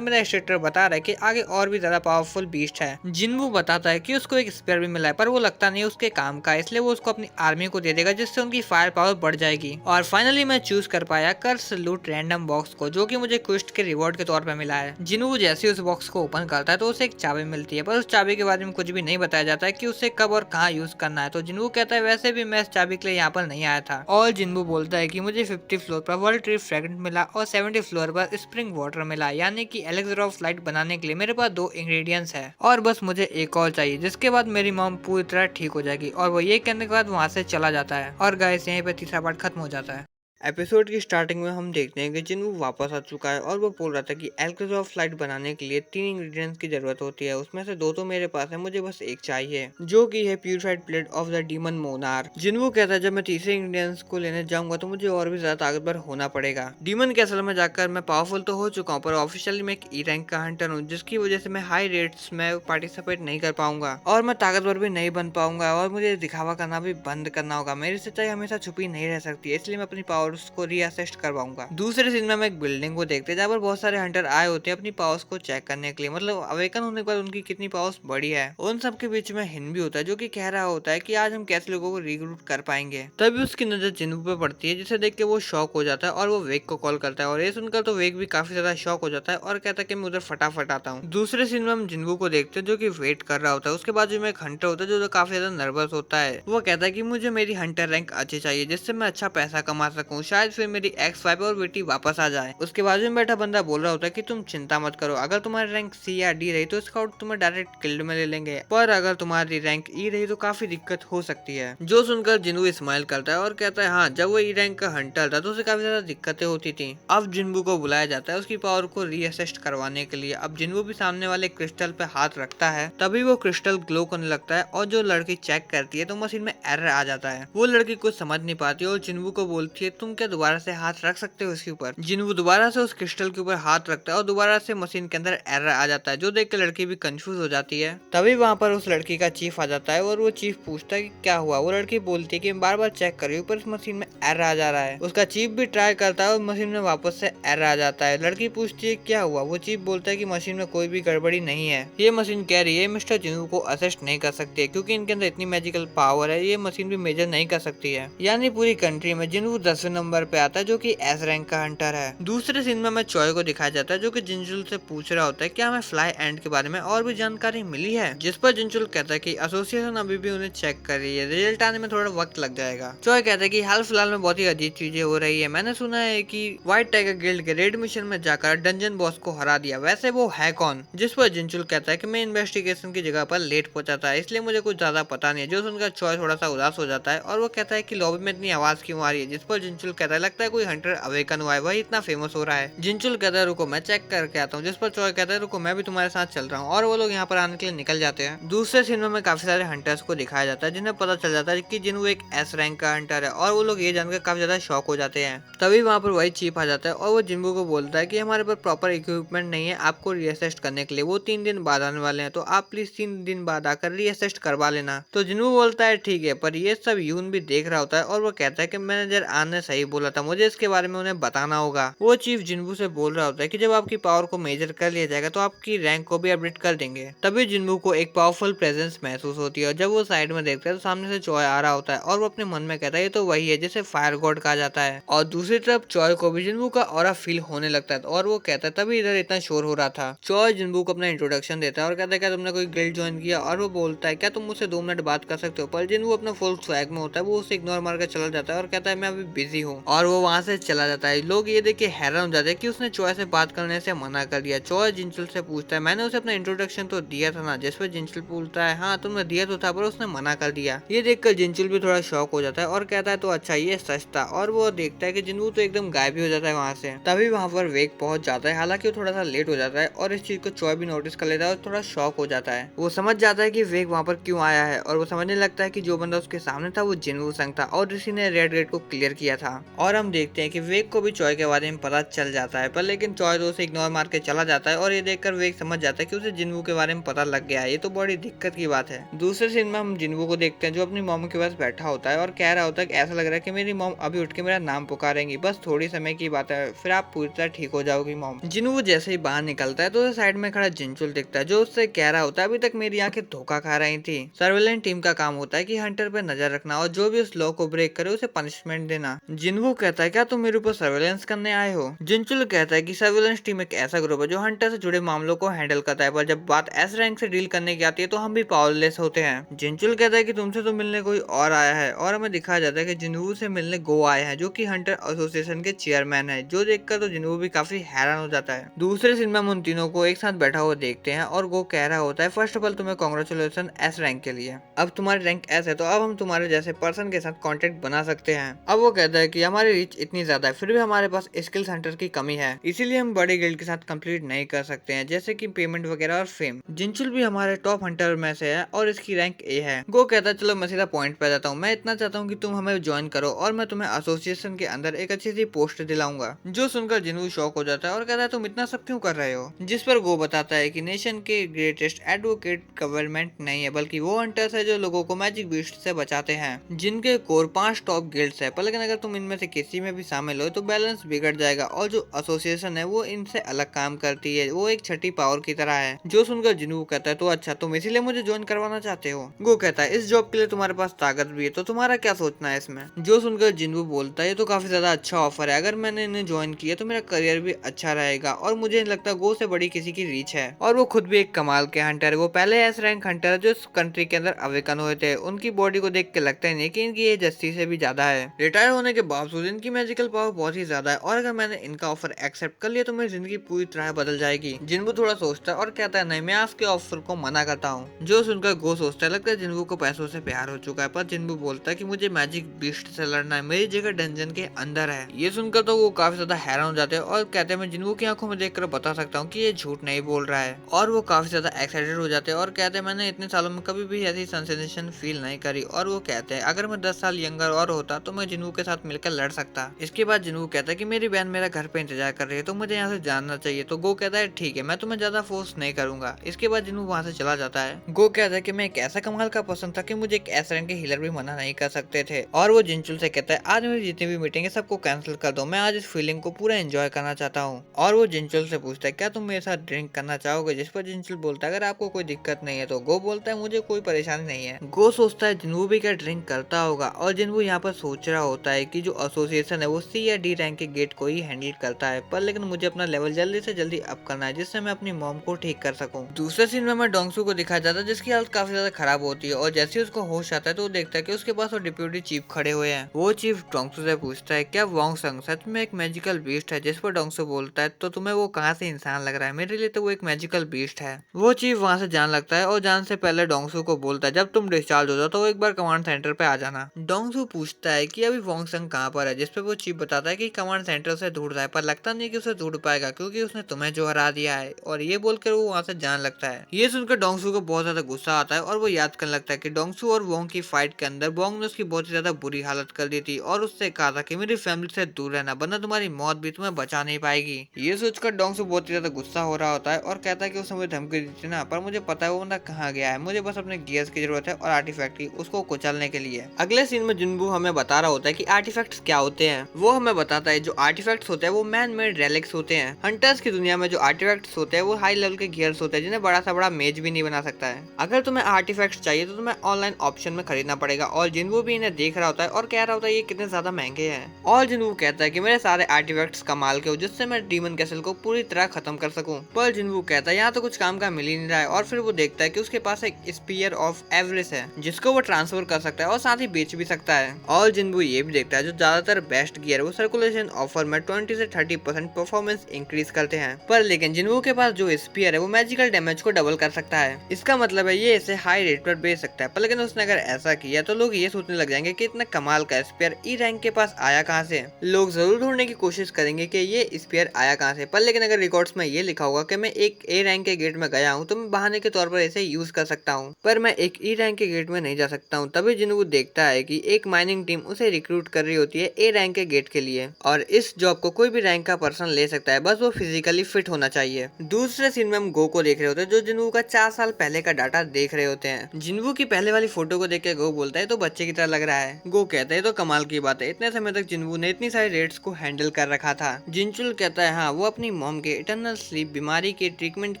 मेरा इंस्ट्रक्टर बता रहा है कि आगे और भी ज्यादा पावरफुल बीस्ट है। जिनवू बताता है कि उसको एक स्पेयर भी मिला है पर वो लगता नहीं उसके काम का, इसलिए वो उसको अपनी आर्मी को दे देगा जिससे उनकी फायर पावर बढ़ जाएगी। और फाइनली मैं चूज कर पाया कर्स लूट रैंडम बॉक्स को जो कि मुझे क्वेस्ट के रिवॉर्ड के तौर पर मिला है। जिनवू जैसे उस बॉक्स को ओपन करता है तो उसे एक चाबी मिलती है, पर उस चाबी के बारे में कुछ भी नहीं बताया जाता है कि उसे कब और कहाँ यूज करना है। तो जिन्वू कहता है वैसे भी मैं इस चाबी के लिए यहाँ पर नहीं आया था। और जिन्वू बोलता है कि मुझे 50 फ्लोर पर वर्ल्ड ट्री फ्रेगरेंट मिला और 70 फ्लोर पर स्प्रिंग वाटर मिला, यानी कि एलेक्सर ऑफ लाइट बनाने के लिए मेरे पास 2 इंग्रेडिएंट्स है और बस मुझे एक और चाहिए, जिसके बाद मेरी मॉम पूरी तरह ठीक हो जाएगी। और वो ये कहने के बाद वहाँ से चला जाता है। और गाइस यहीं पे तीसरा पार्ट खत्म हो जाता है। एपिसोड की स्टार्टिंग में हम देखते हैं कि जिन्वू वापस आ चुका है और वो बोल रहा था कि एल्केस ऑफ लाइट बनाने के लिए 3 इंग्रेडिएंट्स की जरूरत होती है, उसमें से 2 तो मेरे पास है, मुझे बस एक चाहिए, जो कि है purified blood of the demon Monar. Jinwoo कहता है जब मैं तीसरे इंग्रेडिएंट्स को लेने जाऊंगा तो मुझे और भी ज्यादा ताकतवर होना पड़ेगा। डीमन कैसल में जाकर मैं पावरफुल तो हो चुका हूँ, पर ऑफिशियली मैं एक ई रैंक का हंटर हूँ, जिसकी वजह से मैं हाई रेट्स में पार्टिसिपेट नहीं कर पाऊंगा और मैं ताकतवर भी नहीं बन पाऊंगा और मुझे दिखावा करना भी बंद करना होगा। मेरी सच्चाई हमेशा छुपी नहीं रह सकती, इसलिए मैं अपनी पावर्स को रीअसेस करवाऊंगा। दूसरे सीन में हम एक बिल्डिंग को देखते हैं जहाँ पर बहुत सारे हंटर आए होते हैं अपनी पावर्स को चेक करने के लिए, मतलब अवेकन होने के बाद उनकी कितनी पावर्स बढ़ी है। उन सब के बीच में हिन भी होता है जो कि कह रहा होता है कि आज हम कैसे लोगों को रिक्रूट कर पाएंगे। तभी उसकी नजर जिन्वू पे पड़ती है, जिसे देख के वो शॉक हो जाता है और वो वेग को कॉल करता है और ये सुनकर तो वेग भी काफी ज्यादा शॉक हो जाता है और कहता है कि मैं उधर फटाफट आता हूँ। दूसरे सीन में हम जिन्वू को देखते हैं जो कि वेट कर रहा होता है। उसके बाजू में एक हंटर होता है जो काफी ज्यादा नर्वस होता है। वो कहता है कि मुझे मेरी हंटर रैंक अच्छी चाहिए जिससे मैं अच्छा पैसा कमा सकूं, शायद फिर मेरी एक्स-5 और बेटी वापस आ जाए। उसके बाजू में बैठा बंदा बोल रहा होता है कि तुम चिंता मत करो, अगर तुम्हारी रैंक सी या डी रही तो स्काउट तुम्हें डायरेक्ट किल्ड में ले लेंगे, पर अगर तुम्हारी रैंक ई रही तो काफी दिक्कत हो सकती है। जो सुनकर जिन्वू स्माइल करता है और कहता है हाँ, जब वो ई रैंक का हंटर था तो उसे काफी ज्यादा दिक्कतें होती थी। अब जिन्वू को बुलाया जाता है उसकी पावर को रीअसेस करवाने के लिए। अब जिन्वू भी सामने वाले क्रिस्टल पे हाथ रखता है, तभी वो क्रिस्टल ग्लो करने लगता है और जो लड़की चेक करती है तो मशीन में एरर आ जाता है। वो लड़की कुछ समझ नहीं पाती और जिन्वू को बोलती है तुम क्या दोबारा से हाथ रख सकते हो इसके ऊपर। जिन्वू दोबारा से उस क्रिस्टल के ऊपर हाथ रखता है और दोबारा से मशीन के अंदर एरर आ जाता है, जो देख के लड़की भी कंफ्यूज हो जाती है। तभी वहाँ पर उस लड़की का चीफ आ जाता है और वो चीफ पूछता है कि क्या हुआ। वो लड़की बोलती है कि मैं बार बार चेक कर रही हूँ पर इस मशीन में एरर आ जा रहा है। उसका चीफ भी ट्राई करता है और मशीन में वापस से एरर आ जाता है। लड़की पूछती है क्या हुआ। वो चीफ बोलता है कि मशीन में कोई भी गड़बड़ी नहीं है, ये मशीन कह रही है मिस्टर जिन्वू को असिस्ट नहीं कर सकती है क्योंकि इनके अंदर इतनी मैजिकल पावर है, ये मशीन भी मेजर नहीं कर सकती है। यानी पूरी कंट्री में जिन्वू 10वें नंबर पे आता है जो कि एस रैंक का हंटर है। दूसरे सीन में हमें चॉय को दिखाया जाता है जो कि जिंजुल से पूछ रहा होता है क्या हमें फ्लाई एंड के बारे में और भी जानकारी मिली है, जिस पर जिंजुल कहता है कि एसोसिएशन अभी भी उन्हें चेक कर रही है, रिजल्ट आने में थोड़ा वक्त लग जाएगा। चॉय कहता है कि हाल फिलहाल में बहुत ही अजीब चीजें हो रही है, मैंने सुना है कि व्हाइट टाइगर गिल्ड के रेड मिशन में जाकर डंजन बॉस को हरा दिया, वैसे वो है कौन। जिस पर जिंजुल कहता है कि मैं इन्वेस्टिगेशन की जगह पर लेट पहुंचा था इसलिए मुझे कुछ ज्यादा पता नहीं है। जो सुनकर चॉय थोड़ा सा उदास हो जाता है और वो कहता है कि लॉबी में इतनी आवाज क्यों आ रही है। जिस पर जिंजुल कहता है लगता है कोई हंटर अवेकन हुआ है, वही इतना फेमस हो रहा है। जिंजुल कहता है रुको मैं चेक करके आता हूँ। जिस पर चॉय कहता है रुको मैं भी तुम्हारे साथ चल रहा हूँ और वो लोग यहाँ पर आने के लिए निकल जाते हैं। दूसरे सीन में काफी सारे हंटर्स को दिखाया जाता है जिन्हें पता चल जाता है कि जिन्वू एक एस रैंक का हंटर है और वो लोग ये जानकर काफी ज्यादा शॉक हो जाते हैं। तभी वहाँ पर वही चीफ आ जाता है और वो जिन्वू को बोलता है कि हमारे पास प्रॉपर इक्विपमेंट नहीं है आपको रीअसेस्ट करने के लिए, वो 3 दिन बाद आने वाले हैं तो आप प्लीज 3 दिन बाद आकर रीअसेस्ट करवा लेना। तो जिन्वू बोलता है ठीक है, पर ये सब यून भी देख रहा होता है और वो कहता है कि मैनेजर आन ने सही बोला था, मुझे इसके बारे में उन्हें बताना होगा। वो चीफ जिन्वू से बोल रहा होता है कि जब आपकी पावर को मेजर कर लिया जाएगा तो आपकी रैंक को भी अपडेट कर देंगे। तभी जिन्वू को एक पावरफुल प्रेजेंस महसूस होती है और जब वो साइड में देखता है तो सामने से चॉय आ रहा होता है और वो अपने मन में कहता है ये तो वही है जिसे फायर गॉड कहा जाता है। और दूसरी तरफ चॉय को भी जिन्वू का ऑरा फील होने लगता है और वो कहता है तभी इधर इतना शोर हो रहा था। चॉय जिन्वू को अपना इंट्रोडक्शन देता है और कहता है क्या तुमने कोई गिल्ड ज्वाइन किया, और वो बोलता है क्या तुम मुझसे 2 मिनट बात कर सकते हो। पर जिन्वू अपना फुल स्वैग में होता है, वो उसे इग्नोर मारकर चला जाता है और कहता है मैं अभी बिजी हूँ और वो वहाँ से चला जाता है। लोग ये देख के हैरान हो जाते हैं कि उसने चॉय से बात करने से मना कर दिया। चॉय जिंचुल से पूछता है मैंने उसे अपना इंट्रोडक्शन तो दिया था ना, जिस पर जिंचुल पूछता है हाँ तुमने दिया तो था पर उसने मना कर दिया। ये देखकर जिंचुल भी थोड़ा शॉक हो जाता है और कहता है तो अच्छा ये सच था, और वो देखता है कि जिन्वू तो एकदम गायब ही हो जाता है वहाँ से। तभी वहाँ पर वेग पहुंच जाता है, हालांकि वो थोड़ा सा लेट हो जाता है और इस चीज को चॉय भी नोटिस कर लेता है और थोड़ा शॉक हो जाता है। वो समझ जाता है कि वेग वहाँ पर क्यों आया है और वो समझने लगता है कि जो बंदा उसके सामने था वो जिन्वू संग था और इसी ने रेड गेट को क्लियर किया था। और हम देखते हैं कि वेग को भी चॉय के बारे में पता चल जाता है, पर लेकिन चॉय तो उसे इग्नोर मार के चला जाता है और ये देखकर वेग समझ जाता है कि उसे जिन्वू के बारे में पता लग गया है। ये तो बड़ी दिक्कत की बात है। दूसरे सीन में हम जिन्वू को देखते हैं जो अपनी मॉम के पास बैठा होता है और कह रहा होता है कि ऐसा लग रहा है कि मेरी मॉम अभी उठ के मेरा नाम पुकारेंगी, बस थोड़ी समय की बात है फिर आप पूरी तरह ठीक हो जाओगी मॉम। जिन्वू जैसे ही बाहर निकलता है तो उसे साइड में खड़ा जिंचुल दिखता है जो उससे कह रहा होता है अभी तक मेरी आंखें धोखा खा रही थी। सर्वेलेंट टीम का काम होता है कि हंटर पे नजर रखना और जो भी उस लॉ को ब्रेक करे उसे पनिशमेंट देना। जिनवू कहता है क्या तुम मेरे ऊपर सर्वेलेंस करने आए हो। जिनचुल कहता है कि सर्वेलेंस टीम एक ऐसा ग्रुप है जो हंटर से जुड़े मामलों को हैंडल करता है, पर जब बात एस रैंक से डील करने की आती है तो हम भी पावरलेस होते हैं। जिनचुल कहता है कि तुमसे तो मिलने कोई और आया है और हमें दिखाया जाता है कि जिनवू से मिलने गो आए हैं जो कि हंटर एसोसिएशन के चेयरमैन है, जो देखकर तो जिनवू भी काफी हैरान हो जाता है। दूसरे सीन में हम उन तीनों को एक साथ बैठा हुआ देखते हैं और गो कह रहा होता है फर्स्ट ऑफ ऑल तुम्हें कांग्रेचुलेशन एस रैंक के लिए, अब तुम्हारी रैंक एस है तो अब हम तुम्हारे जैसे पर्सन के साथ कॉन्टेक्ट बना सकते हैं। अब वो कहता है कि हमारी रीच इतनी ज्यादा है फिर भी हमारे पास स्किल सेंटर की कमी है, इसीलिए हम बड़े गिल्ड के साथ कंप्लीट नहीं कर सकते हैं जैसे कि पेमेंट वगैरह और फेम। जिनचुल भी हमारे टॉप हंटर में से है और इसकी रैंक ए है। गो कहता है चलो मैं सीधा पॉइंट पे जाता हूँ, मैं इतना चाहता हूँ कि तुम हमें ज्वाइन करो और मैं तुम्हें एसोसिएशन के अंदर एक अच्छी सी पोस्ट दिलाऊंगा। जो सुनकर जिनवू शॉक हो जाता है और कहता है तुम इतना सब क्यों कर रहे हो, जिस पर गो बताता है कि नेशन के ग्रेटेस्ट एडवोकेट गवर्नमेंट नहीं है बल्कि वो हंटर्स है जो लोगों को मैजिक बीस्ट से बचाते हैं, जिनके कोर 5 टॉप गिल्ड्स है, पर लेकिन अगर तुम इनमें से किसी में भी शामिल हो तो बैलेंस बिगड़ जाएगा और जो एसोसिएशन है वो इनसे अलग काम करती है, वो एक छठी पावर की तरह है। जो सुनकर जिनवू कहता है तो अच्छा तुम इसीलिए मुझे ज्वाइन करवाना चाहते हो। गो कहता है इस जॉब के लिए तुम्हारे पास ताकत भी है तो तुम्हारा क्या सोचना है इसमें। जो सुनकर जिनवू बोलता है ये तो काफी ज्यादा अच्छा ऑफर है, अगर मैंने इन्हें ज्वाइन किया तो मेरा करियर भी अच्छा रहेगा और मुझे नहीं लगता गो से बड़ी किसी की रीच है, और वो खुद भी एक कमाल के हंटर है। वो पहले एस रैंक हंटर है जो इस कंट्री के अंदर अवेकन हुए थे, उनकी बॉडी को देख के लगता ही नहीं कि इनकी एज 80 से भी ज्यादा है। रिटायर होने के बावजूद इनकी मैजिकल पावर बहुत ही ज्यादा है और अगर मैंने इनका ऑफर एक्सेप्ट कर लिया तो मेरी जिंदगी पूरी तरह बदल जाएगी। जिनवू थोड़ा सोचता है और कहता है नहीं मैं आपके ऑफर को मना करता हूँ। जो सुनकर गो सोचता है लगता है जिनवू को पैसों से प्यार हो चुका है, पर जिनवू बोलता है कि मुझे मैजिक बीस्ट से लड़ना है, मेरी जगह डंजन के अंदर है। ये सुनकर तो वो काफी ज्यादा हैरान हो जाते हैं और कहते हैं मैं जिनवू की आंखों में देखकर बता सकता हूँ कि ये झूठ नहीं बोल रहा है, और वो काफी ज्यादा एक्साइटेड हो जाते हैं और कहते हैं मैंने इतने सालों में कभी भी ऐसी सेंसेशन फील नहीं करी, और वो कहते हैं अगर मैं 10 साल यंगर और होता तो मैं जिनवू के साथ मिलकर लड़ सकता। इसके बाद जिनवू कहता है कि मेरी बहन मेरा घर पे इंतजार कर रही है तो मुझे यहाँ से जानना चाहिए। तो गो कहता है ठीक है मैं तुम्हें ज्यादा फोर्स नहीं करूंगा। इसके बाद जिनवू वहाँ से चला जाता है। गो कहता है कि मैं एक ऐसा कमाल का पसंद था कि मुझे एक एस रैंक के हीलर भी मना नहीं कर सकते थे, और वो जिनचुल से कहता है आज मेरी जितनी भी मीटिंग है सबको कैंसिल कर दो, मैं आज इस फीलिंग को पूरा एंजॉय करना चाहता हूँ। और वो जिनचुल से पूछता है क्या तुम मेरे साथ ड्रिंक करना चाहोगे, जिस पर जिनचुल बोलता है अगर आपको कोई दिक्कत नहीं है। तो गो बोलता है मुझे कोई परेशानी नहीं है। गो सोचता है जिनवू भी क्या ड्रिंक करता होगा, और जिनवू यहाँ पर सोच रहा होता है कि जो एसोसिएशन है वो सी या डी रैंक के गेट को ही हैंडल करता है, पर लेकिन मुझे अपना लेवल जल्दी से जल्दी अप करना है जिससे मैं अपनी मॉम को ठीक कर सकूं। दूसरे सीन में मैं डोंगसू को दिखाया जाता है जिसकी हालत काफी ज्यादा खराब होती है, और जैसे ही उसको होश आता है तो वो देखता है कि उसके पास वो डिप्यूटी चीफ खड़े हुए हैं। वो चीफ डोंगसू से पूछता है क्या वोंगसंग सच में एक मैजिकल बीस्ट है, जिस पर डोंगसू बोलता है तो तुम्हें वो कहाँ से इंसान लग रहा है, मेरे लिए तो वो एक मैजिकल बीस्ट है। वो चीफ वहाँ से जान लगता है और जान से पहले डोंगसू को बोलता है जब तुम डिस्चार्ज हो जाओ तो एक बार कमांड सेंटर पे आ जाना। डोंगसू पूछता है कि अभी वोंगसंग कहाँ पर है, जिसपे वो चीफ बताता है कि कमांड सेंटर से ढूंढ रहा है, पर लगता नहीं कि उसे ढूंढ पाएगा क्योंकि उसने तुम्हें जो हरा दिया है, और ये बोलकर वो वहाँ से जान लगता है। ये सुनकर डोंगसू को बहुत ज्यादा गुस्सा आता है और वो याद करने लगता है कि डोंगसू और वोंग की फाइट के अंदर वोंग ने उसकी बहुत ही ज्यादा बुरी हालत कर दी थी और उससे कहा था कि मेरी फैमिली से दूर रहना वरना तुम्हारी मौत भी तुम्हें बचा नहीं पाएगी। ये सोचकर डोंगसू बहुत ही ज्यादा गुस्सा हो रहा होता है और कहता है कि उसने मुझे धमकी दी थी ना, पर मुझे पता है वो बंदा कहाँ गया है, मुझे बस अपने गियर्स की जरूरत है और आर्टिफैक्ट की, उसको कुचलने के लिए। अगले सीन में जिनवू हमें बता रहा होता है कि आर्टिफैक्ट्स क्या होते हैं। वो हमें बताता है जो आर्टिफैक्ट्स होते हैं वो मैन मेड रेलिक्स होते हैं। हंटर्स की दुनिया में जो आर्टिफैक्ट्स होते हैं वो हाई लेवल के गियर्स होते हैं जिन्हें बड़ा सा बड़ा मेज भी नहीं बना सकता है। अगर तुम्हें आर्टिफैक्ट्स चाहिए तो तुम्हें ऑनलाइन ऑप्शन में खरीदना पड़ेगा, और जिनवू भी इन्हें देख रहा होता है और कह रहा होता है ये कितने ज्यादा महंगे हैं। और जिनवू कहता है कि मेरे सारे आर्टिफैक्ट्स कमाल के हो जिससे मैं डीमन कैसल को पूरी तरह खत्म कर सकूं। पर जिनवू कहता है यहाँ तो कुछ काम का मिल ही नहीं रहा है, और फिर वो देखता है कि उसके पास एक स्पीयर ऑफ एवरेस्ट है जिसको वो ट्रांसफर कर सकता है और साथ ही बेच भी सकता है। और जिनवू ये भी देखता है जो ज्यादातर बेस्ट गियर वो सर्कुलेशन ऑफर में 20 से 30% परफॉर्मेंस इंक्रीज करते हैं, पर लेकिन जिनवू के पास जो स्पीयर है वो मैजिकल डैमेज को डबल कर सकता है। इसका मतलब है ये इसे हाई रेट पर बेच सकता है, पर लेकिन उसने अगर ऐसा किया तो लोग ये सोचने लग जाएंगे कि इतना कमाल का स्पीयर ई रैंक के पास आया कहाँ से। लोग जरूर ढूंढने की कोशिश करेंगे कि ये स्पीयर आया कहाँ से, पर लेकिन अगर रिकॉर्ड्स में ये लिखा होगा कि मैं एक ए रैंक के गेट में गया हूँ तो मैं बहाने के तौर पर इसे यूज कर सकता हूँ, पर मैं एक ई रैंक के गेट में नहीं जा सकता हूँ। तभी जिनवू देखता है कि एक माइनिंग टीम उसे रिक्रूट कर रही होती है ए रैंक के गेट के लिए, और इस जॉब को कोई भी रैंक का पर्सन ले सकता है, बस वो फिजिकली फिट होना चाहिए। दूसरे सीन में हम गो को देख रहे होते हैं जो जिनवू का 4 साल पहले का डाटा देख रहे होते हैं। जिनवू की पहले वाली फोटो को देख के गो बोलता है तो बच्चे की तरह लग रहा है। गो कहता है तो कमाल की बात है, इतने समय तक जिनवू ने इतनी सारी रेट्स को हैंडल कर रखा था। जिनचुल कहता है हाँ वो अपनी मॉम के इटरनल स्लीप बीमारी के ट्रीटमेंट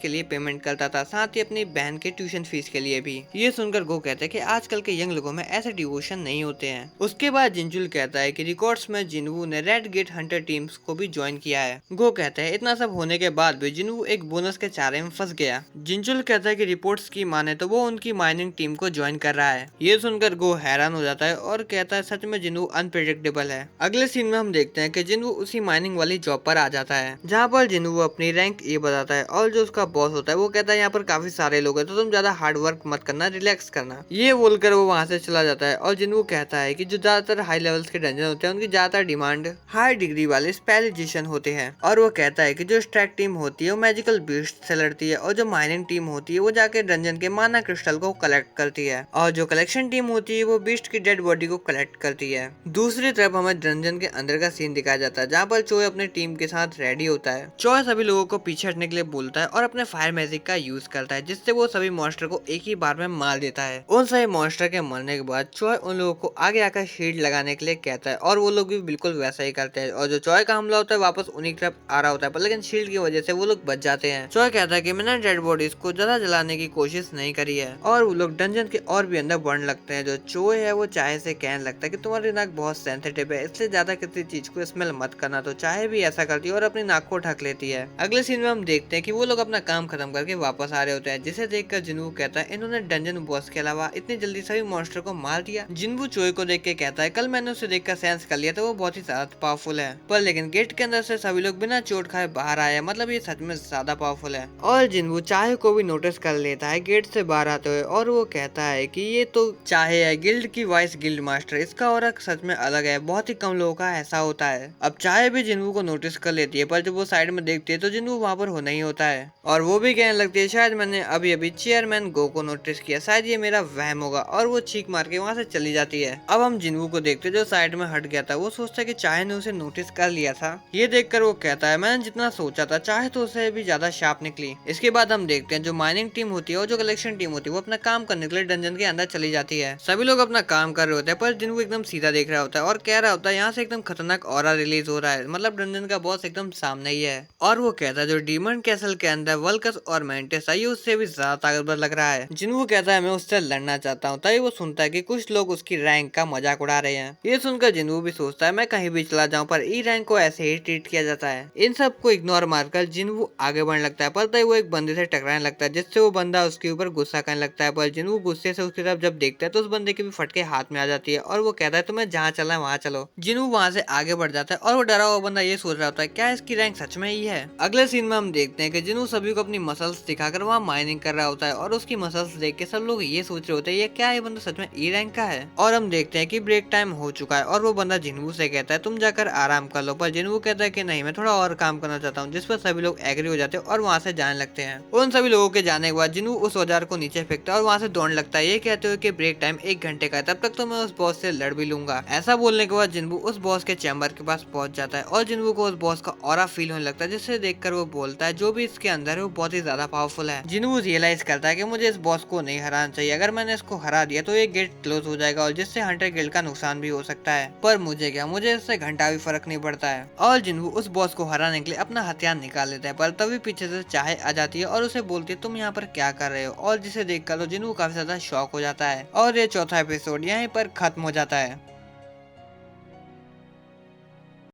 के लिए पेमेंट करता था, साथ ही अपनी बहन के ट्यूशन फीस के लिए भी। ये सुनकर गो कहता है कि आजकल के यंग लोगों में ऐसे डिवोशन नहीं होते हैं। उसके बाद जिनचुल कहता है है कि रिकॉर्ड्स में जिनवू ने रेड गेट हंटर टीम्स को भी ज्वाइन किया है। गो कहता है इतना सब होने के बाद भी जिनवू एक बोनस के चारे में फंस गया। जिनचुल कहता है कि रिपोर्ट्स की माने तो वो उनकी माइनिंग टीम को ज्वाइन कर रहा है। ये सुनकर गो हैरान हो जाता है और कहता है सच में जिनवू अनप्रेडिक्टेबल है। अगले सीन में हम देखते हैं कि जिनवू उसी माइनिंग वाली जॉब पर आ जाता है जहाँ पर जिनवू अपनी रैंक ए बताता है और जो उसका बॉस होता है वो कहता है यहाँ पर काफी सारे लोग हैं तो तुम ज्यादा हार्ड वर्क मत करना, रिलैक्स करना। ये बोलकर वो वहाँ से चला जाता है और जिनवू कहता है कि जो ज्यादातर हाई लेवल्स के डंजन होते हैं उनकी ज्यादातर डिमांड हाई डिग्री वाले स्पेशलाइजेशन होते हैं। और वो कहता है कि जो स्ट्रैक टीम होती है वो मैजिकल बीस्ट से लड़ती है और जो माइनिंग टीम होती है वो जाके डंजन के माना क्रिस्टल को कलेक्ट करती है और जो कलेक्शन टीम होती है वो बीस्ट की डेड बॉडी को कलेक्ट करती है। दूसरी तरफ हमें डंजन के अंदर का सीन दिखाया जाता है जहाँ पर चोय अपनी टीम के साथ रेडी होता है। चोय सभी लोगों को पीछे हटने के लिए बोलता है और अपने फायर मैजिक का यूज करता है जिससे वो सभी मॉन्स्टर को एक ही बार में मार देता है। उन सभी मॉन्स्टर के मरने के बाद चोय उन लोगों को आगे आकर शील्ड लगाने के लिए कहता है और वो लोग भी बिल्कुल वैसा ही करते हैं और जो चोय का हमला होता है वापस उन्हीं की तरफ आ रहा होता है पर लेकिन शील्ड की वजह से वो लोग बच जाते हैं। चोय कहता है कि मैंने डेड बॉडीज को ज्यादा जलाने की कोशिश नहीं करी है और वो लोग डंजन के और भी अंदर बढ़ने लगते हैं। जो चोय है वो चाहे से कहने लगता है कि तुम्हारी नाक बहुत सेंसिटिव है इसलिए ज्यादा किसी चीज को स्मेल मत करना, तो चाहे भी ऐसा करती है और अपनी नाक को ढक लेती है। अगले सीन में हम देखते हैं कि वो लोग अपना काम खत्म करके वापस आ रहे होते हैं जिसे देखकर जिनवू कहता है इन्होंने डंजन बॉस के अलावा इतनी जल्दी सभी मॉन्स्टर को मार दिया। जिनवू चोय को देख के कहता है कल मैंने उसे देखकर सेंस कर लिया था वो बहुत ही ज्यादा पावरफुल है पर लेकिन गेट के अंदर से सभी लोग बिना चोट खाए बाहर आए, मतलब ये सच में ज्यादा पावरफुल है। और जिनवू चाहे को भी नोटिस कर लेता है गेट से बाहर आते हुए और वो कहता है कि ये तो चाहे है गिल्ड की वाइस गिल्ड मास्टर, इसका और सच में अलग है, बहुत ही कम लोगों का ऐसा होता है। अब चाहे भी जिनवू को नोटिस कर लेती है पर जब वो साइड में देखती है तो जिनवू वहाँ पर होना ही होता है और वो भी कहने लगती है शायद मैंने अभी अभी चेयरमैन गो को नोटिस किया, शायद ये मेरा वहम होगा, और वो चीख मार के वहाँ से चली जाती है। अब हम जिनवू को देखते जो साइड में हट गया था, वो सोचता है कि चाहे ने उसे नोटिस कर लिया था। ये देखकर वो कहता है मैंने जितना सोचा था चाहे तो उसे भी ज्यादा शार्प निकली। इसके बाद हम देखते हैं जो माइनिंग टीम होती है और जो कलेक्शन टीम होती है वो अपना काम करने के लिए डंजन के अंदर चली जाती है। सभी लोग अपना काम कर रहे होते हैं पर जिनवू एकदम सीधा देख रहा होता है और कह रहा होता है यहाँ से एकदम खतरनाक ऑरा रिलीज हो रहा है, मतलब डंजन का बॉस एकदम सामने ही है। और वो कहता है जो डीमन कैसल के अंदर वल्कस और मेंटिस है ये उससे भी ज्यादा ताकतवर लग रहा है। जिनवू कहता है मैं उससे लड़ना चाहता हूँ, तभी वो सुनता है कि कुछ लोग उसकी रैंक का मजाक उड़ा रहे हैं। ये सुनकर जिनवू भी सोचता है मैं कहीं भी चला जाऊँ पर ई रैंक को ऐसे ही ट्रीट किया जाता है। इन सब को इग्नोर मारकर जिनवू आगे बढ़ने लगता है पर तभी वो एक बंदे से टकराने लगता है जिससे वो बंदा उसके ऊपर गुस्सा करने लगता है। पर जिनवू गुस्से से उसकी तरफ जब देखता है तो उस बंदे की भी फटके हाथ में आ जाती है और वो कहता है तुम्हें जहाँ चलना है वहाँ चलो। जिनवू वहाँ से आगे बढ़ जाता है और वो डरा हुआ बंदा ये सोच रहा होता है क्या इसकी रैंक सच में ही है। अगले सीन में हम देखते हैं कि जिनवू सभी को अपनी मसल्स दिखाकर वहाँ माइनिंग कर रहा होता है और उसकी मसल्स देख के सब लोग ये सोच रहे होते हैं ये क्या ये बंदा सच में ई रैंक का है। और हम देखते हैं कि ब्रेक टाइम हो चुका है और वो बंदा जिनवू से कहता है तुम जाकर आराम कर लो, पर जिनवू कहता है कि नहीं मैं थोड़ा और काम करना चाहता हूँ, जिस पर सभी लोग एग्री हो जाते हैं और वहाँ से जाने लगते हैं। उन सभी लोगों के जाने के बाद जिनवू उस औजार को नीचे फेंकता है और वहाँ से दौड़ने लगता है ये कहते हुए कि ब्रेक टाइम 1 घंटे का है, तब तक तो मैं उस बॉस से लड़ भी लूंगा। ऐसा बोलने के बाद जिनवू उस बॉस के चैम्बर के पास पहुंच जाता है और जिनवू को उस बॉस का ऑरा फील होने लगता है जिसे देखकर वो बोलता है जो भी इसके अंदर है वो बहुत ही ज्यादा पावरफुल है। जिनवू रियलाइज करता है कि मुझे इस बॉस को नहीं हराना चाहिए, अगर मैंने इसको हरा दिया तो ये गेट क्लोज हो जाएगा और जिससे हंटर गिल्ड का नुकसान भी हो सकता है। पर मुझे क्या, मुझे इससे घंटा भी फर्क नहीं पड़ता है। और जिनवू उस बॉस को हराने के लिए अपना हथियार निकाल लेता है पर तभी पीछे से चाहे आ जाती है और उसे बोलती है तुम यहाँ पर क्या कर रहे हो, और जिसे देखकर तो जिनवू काफी ज्यादा शॉक हो जाता है। और ये चौथा एपिसोड यहीं पर खत्म हो जाता है।